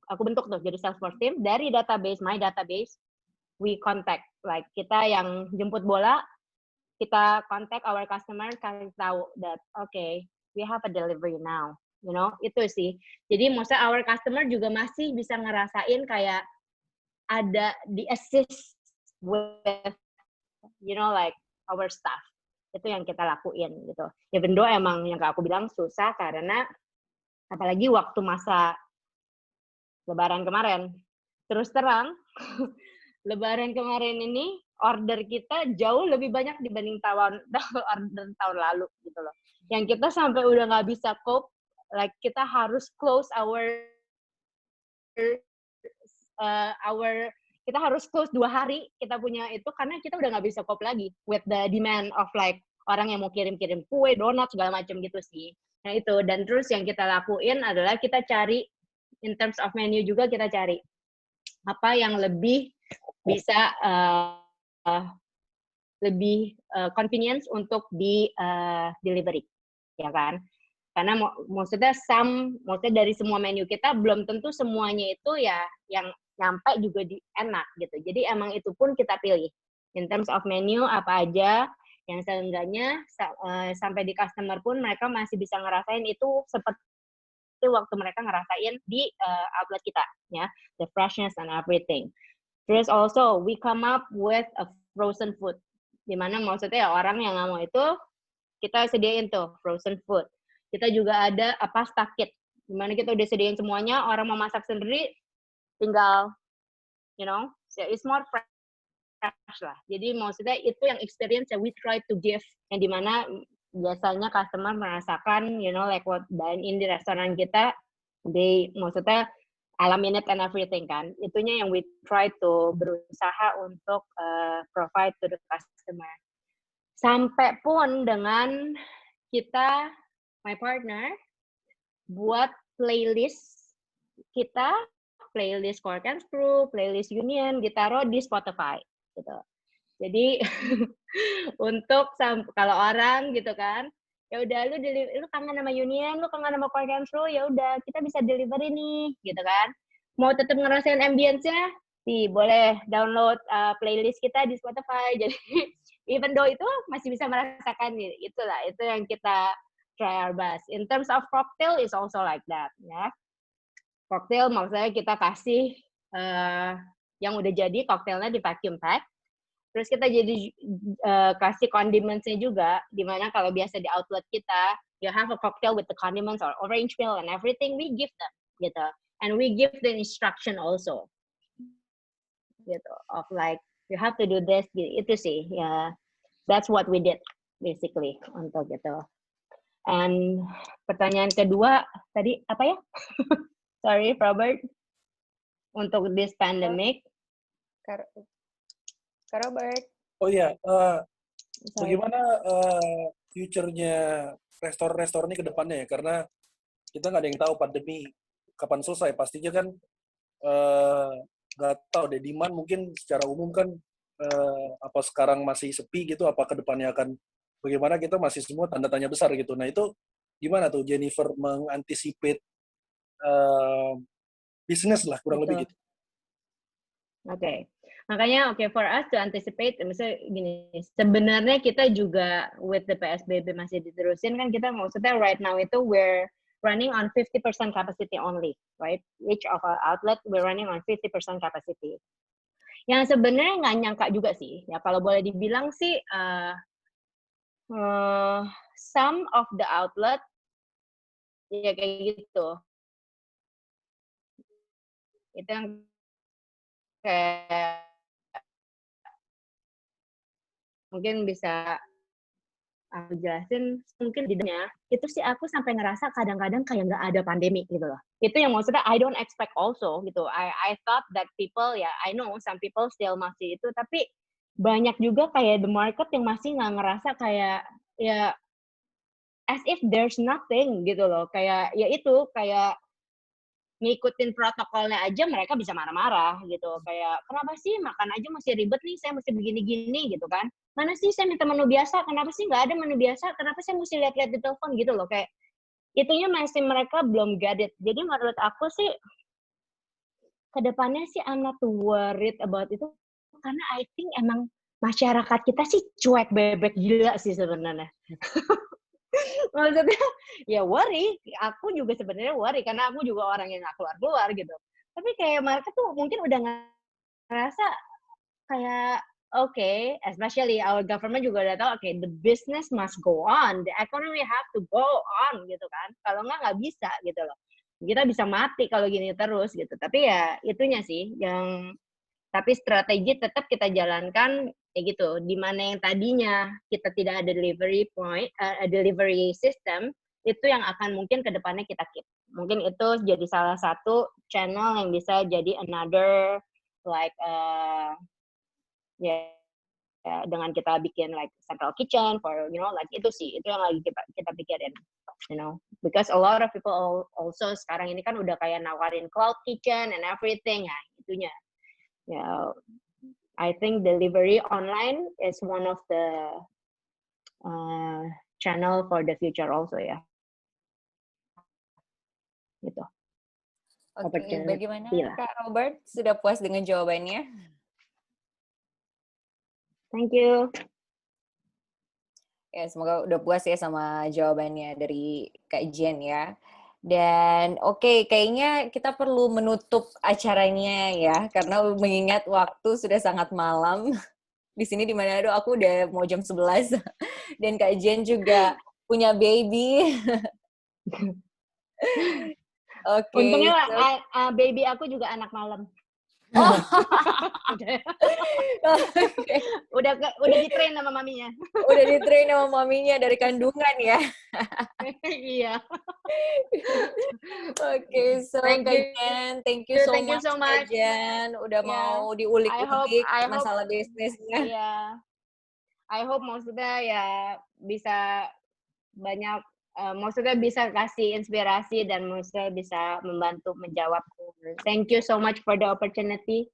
aku bentuk tuh jadi Salesforce team. Dari my database, we contact. Like kita yang jemput bola, kita contact our customer, kasih tahu that, okay, we have a delivery now. you know, itu sih. Jadi maksudnya our customer juga masih bisa ngerasain kayak ada di assist with, you know, like our staff. Itu yang kita lakuin gitu. Even though emang yang aku bilang susah karena apalagi waktu masa Lebaran kemarin. Terus terang, Lebaran kemarin ini order kita jauh lebih banyak dibanding order tahun lalu gitu loh. Yang kita sampai udah nggak bisa cope, like kita harus close kita harus close 2 hari kita punya itu karena kita udah nggak bisa cope lagi with the demand of like orang yang mau kirim-kirim kue, donat segala macam gitu sih. Nah itu, dan terus yang kita lakuin adalah kita cari in terms of menu juga kita cari apa yang lebih bisa lebih convenience untuk di delivery, ya kan? Karena maksudnya dari semua menu kita belum tentu semuanya itu ya yang nyampe juga enak gitu. Jadi emang itu pun kita pilih in terms of menu apa aja yang seenggaknya sampai di customer pun mereka masih bisa ngerasain itu seperti waktu mereka ngerasain di outlet kita, ya, the freshness and everything. Terus also we come up with a frozen food, dimana maksudnya ya orang yang nggak mau itu kita sediain tuh frozen food. Kita juga ada pasta kit, dimana kita udah sediain semuanya, orang mau masak sendiri tinggal, you know, so it's more fresh lah. Jadi maksudnya itu yang experience that we try to give, yang dimana biasanya customer merasakan, you know, like what dine in di restoran kita, maksudnya alamin it and everything kan. Itunya yang we try to berusaha untuk provide to the customer. Sampai pun dengan kita, my partner, buat playlist kita, playlist Cork and Screw, playlist Union, ditaruh di Spotify gitu. Jadi untuk kalau orang gitu kan, ya udah lu kangen sama Union, lu kangen sama Cork and Screw, ya udah kita bisa delivery nih gitu kan. Mau tetap ngerasain ambience-nya, boleh download playlist kita di Spotify. Jadi even though itu masih bisa merasakan itulah, itu yang kita try our best. In terms of cocktail is also like that, ya. Cocktail maksudnya kita kasih yang udah jadi cocktailnya di vacuum pack. Terus kita jadi kasih condimentsnya juga, dimana kalau biasa di outlet kita, you have a cocktail with the condiments or orange peel and everything, we give them, gitu. And we give the instruction also, gitu, of like, you have to do this, gitu. Itu sih, ya, that's what we did, basically, untuk gitu. And pertanyaan kedua, tadi apa ya? Sorry, Robert. Untuk this pandemic. Kak Robert. Oh iya, bagaimana future-nya restoran ini ke depannya ya? Karena kita nggak ada yang tahu pandemi kapan selesai. Pastinya kan nggak tahu deh, demand mungkin secara umum kan apa sekarang masih sepi gitu, apa ke depannya akan bagaimana, kita masih semua tanda tanya besar gitu. Nah itu gimana tuh Jennifer mengantisipate bisnis lah kurang lebih gitu. Oke. Makanya for us to anticipate, misalnya gini, sebenarnya kita juga with the PSBB masih diterusin kan, kita maksudnya right now itu we're running on 50% capacity only, right? Each of our outlet we're running on 50% capacity. Yang sebenarnya nggak nyangka juga sih, ya kalau boleh dibilang sih some of the outlet ya kayak gitu. Itu yang kayak mungkin bisa aku jelasin, mungkin di dunia itu sih aku sampai ngerasa kadang-kadang kayak nggak ada pandemi gitu loh. Itu yang maksudnya I don't expect also gitu. I thought that people, ya I know some people still masih itu, tapi banyak juga kayak the market yang masih nggak ngerasa kayak ya as if there's nothing gitu loh. Kayak ya itu kayak ngikutin protokolnya aja mereka bisa marah-marah gitu. Kayak, kenapa sih makan aja masih ribet nih, saya mesti begini-gini gitu kan. Mana sih saya minta menu biasa, kenapa sih nggak ada menu biasa, kenapa saya mesti lihat-lihat di telepon gitu loh. Kayak, itunya masih mereka belum get it. Jadi menurut aku sih, kedepannya sih I'm not worried about itu, karena I think emang masyarakat kita sih cuek bebek gila sih sebenarnya. Maksudnya ya worry, aku juga sebenarnya worry karena aku juga orang yang nggak keluar gitu. Tapi kayak mereka tuh mungkin udah ngerasa kayak okay, especially our government juga udah tahu, okay, the business must go on, the economy have to go on gitu kan. Kalau nggak bisa gitu loh. Kita bisa mati kalau gini terus gitu. Tapi ya itunya sih yang tapi strategi tetap kita jalankan kayak gitu. Di mana yang tadinya kita tidak ada delivery point, delivery system, itu yang akan mungkin ke depannya kita keep. Mungkin itu jadi salah satu channel yang bisa jadi another like ya dengan kita bikin like central kitchen for like itu sih, itu yang lagi kita pikirin, because a lot of people also sekarang ini kan udah kayak nawarin cloud kitchen and everything ya, itunya ya. I think delivery online is one of the channel for the future also ya. Gitu. Oke, bagaimana Kak Robert? Sudah puas dengan jawabannya? Thank you. Ya, semoga udah puas ya sama jawabannya dari Kak Jen ya. Dan oke, kayaknya kita perlu menutup acaranya ya, karena mengingat waktu sudah sangat malam. Di sini di Manado aku udah mau jam 11. Dan Kak Jen juga punya baby. Oke. Untungnya baby aku juga anak malam. Oh. udah di-train sama maminya. Udah di-train sama maminya dari kandungan ya. Iya. Oke, so Kak Jen, thank you so much Kak Jen udah mau diulik-ulik masalah bisnisnya. Iya. I hope maksudnya ya bisa banyak maksudnya bisa kasih inspirasi dan maksudnya bisa membantu menjawab. Thank you so much for the opportunity.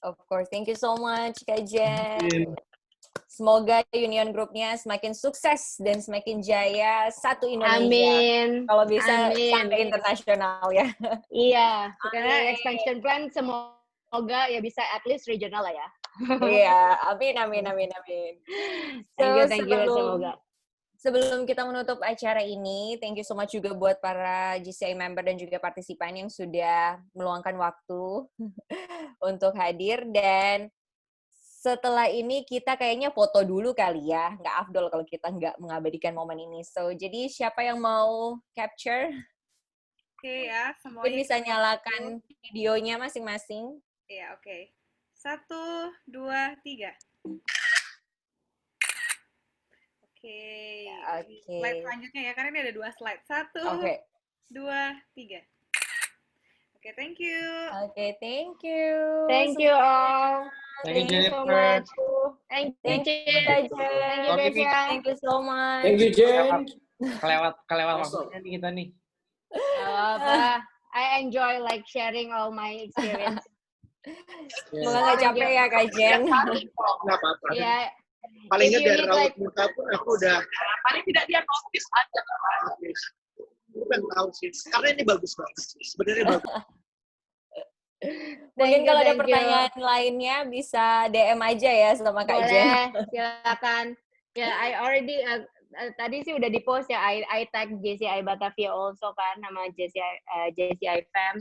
Of course, thank you so much Kak Jen. Semoga Union Group-nya semakin sukses dan semakin jaya satu Indonesia. Amin. Kalau bisa sampai internasional ya. Iya, karena expansion plan semoga ya bisa at least regional lah ya. Iya, amin. So, thank you, semoga. Sebelum kita menutup acara ini, thank you so much juga buat para GCI member dan juga partisipan yang sudah meluangkan waktu untuk hadir. Dan setelah ini kita kayaknya foto dulu kali ya. Nggak afdol kalau kita nggak mengabadikan momen ini. So, jadi siapa yang mau capture? Oke ya, semuanya. Mungkin bisa nyalakan videonya masing-masing. Iya, oke. 1, 2, 3. Oke. Slide selanjutnya ya, karena ini ada 2 slide. 1, 2, 3. Oke, thank you. Oke, thank you. Thank you all. Thank you so much. Thank you, Jen. Thank you so much. Thank you, Jen. Kelewat waktunya nih kita nih. I enjoy like sharing all my experience. Semoga nggak capek ya Kak Jen. Nggak apa-apa. Iya. Paling nggak dari raut muka pun aku udah. Paling tidak dia notice aja. Bukan tahu sih. Karena ini bagus banget. Sebenarnya bagus. Mungkin kalau ada pertanyaan lainnya bisa DM aja ya sama Kak Jen. Silakan. Ya, I already tadi sih udah di-post ya. I tag JCI Batavia also kan nama JCI Fam.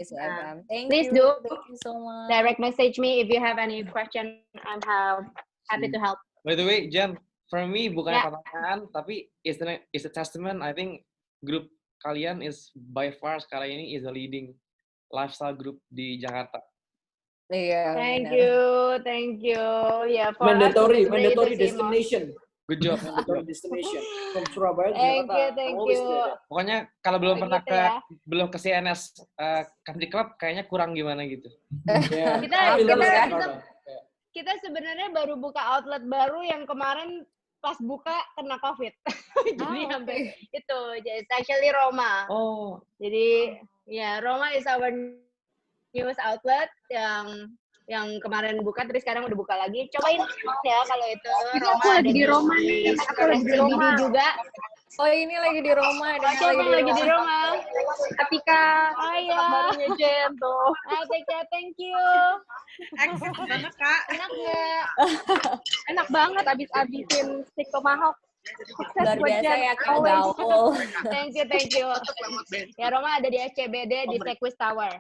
Please do. Thank you so much. Direct message me if you have any question. I'm happy to help. By the way, Jen, for me bukan pertanyaan, tapi it's a testament. I think grup kalian is by far sekarang ini is the leading lifestyle group di Jakarta. Iya. Thank you. Yeah, for mandatory destination. Good job. Mandatory destination from Surabaya. Thank you. Pokoknya kalau belum pernah belum ke CNS Country Club, kayaknya kurang gimana gitu. Kita sebenarnya baru buka outlet baru yang kemarin pas buka kena COVID. Jadi sampai itu, it's actually Roma. Oh. Jadi Roma is our newest outlet yang kemarin buka, terus sekarang udah buka lagi. Cobain ya kalau itu. Aku lagi di Roma nih. Aku lagi di Roma juga. Oh, ini lagi di Roma. Lagi di Roma. Ketika barunya Jen tuh. Thank you. Eksis banget, Kak. Enak nggak? Enak banget abis-abisin steak tomahawk. Luar buat biasa Jen. ya Kak Always. Gaul. Thank you. Ya Roma ada di SCBD di Sequis Tower.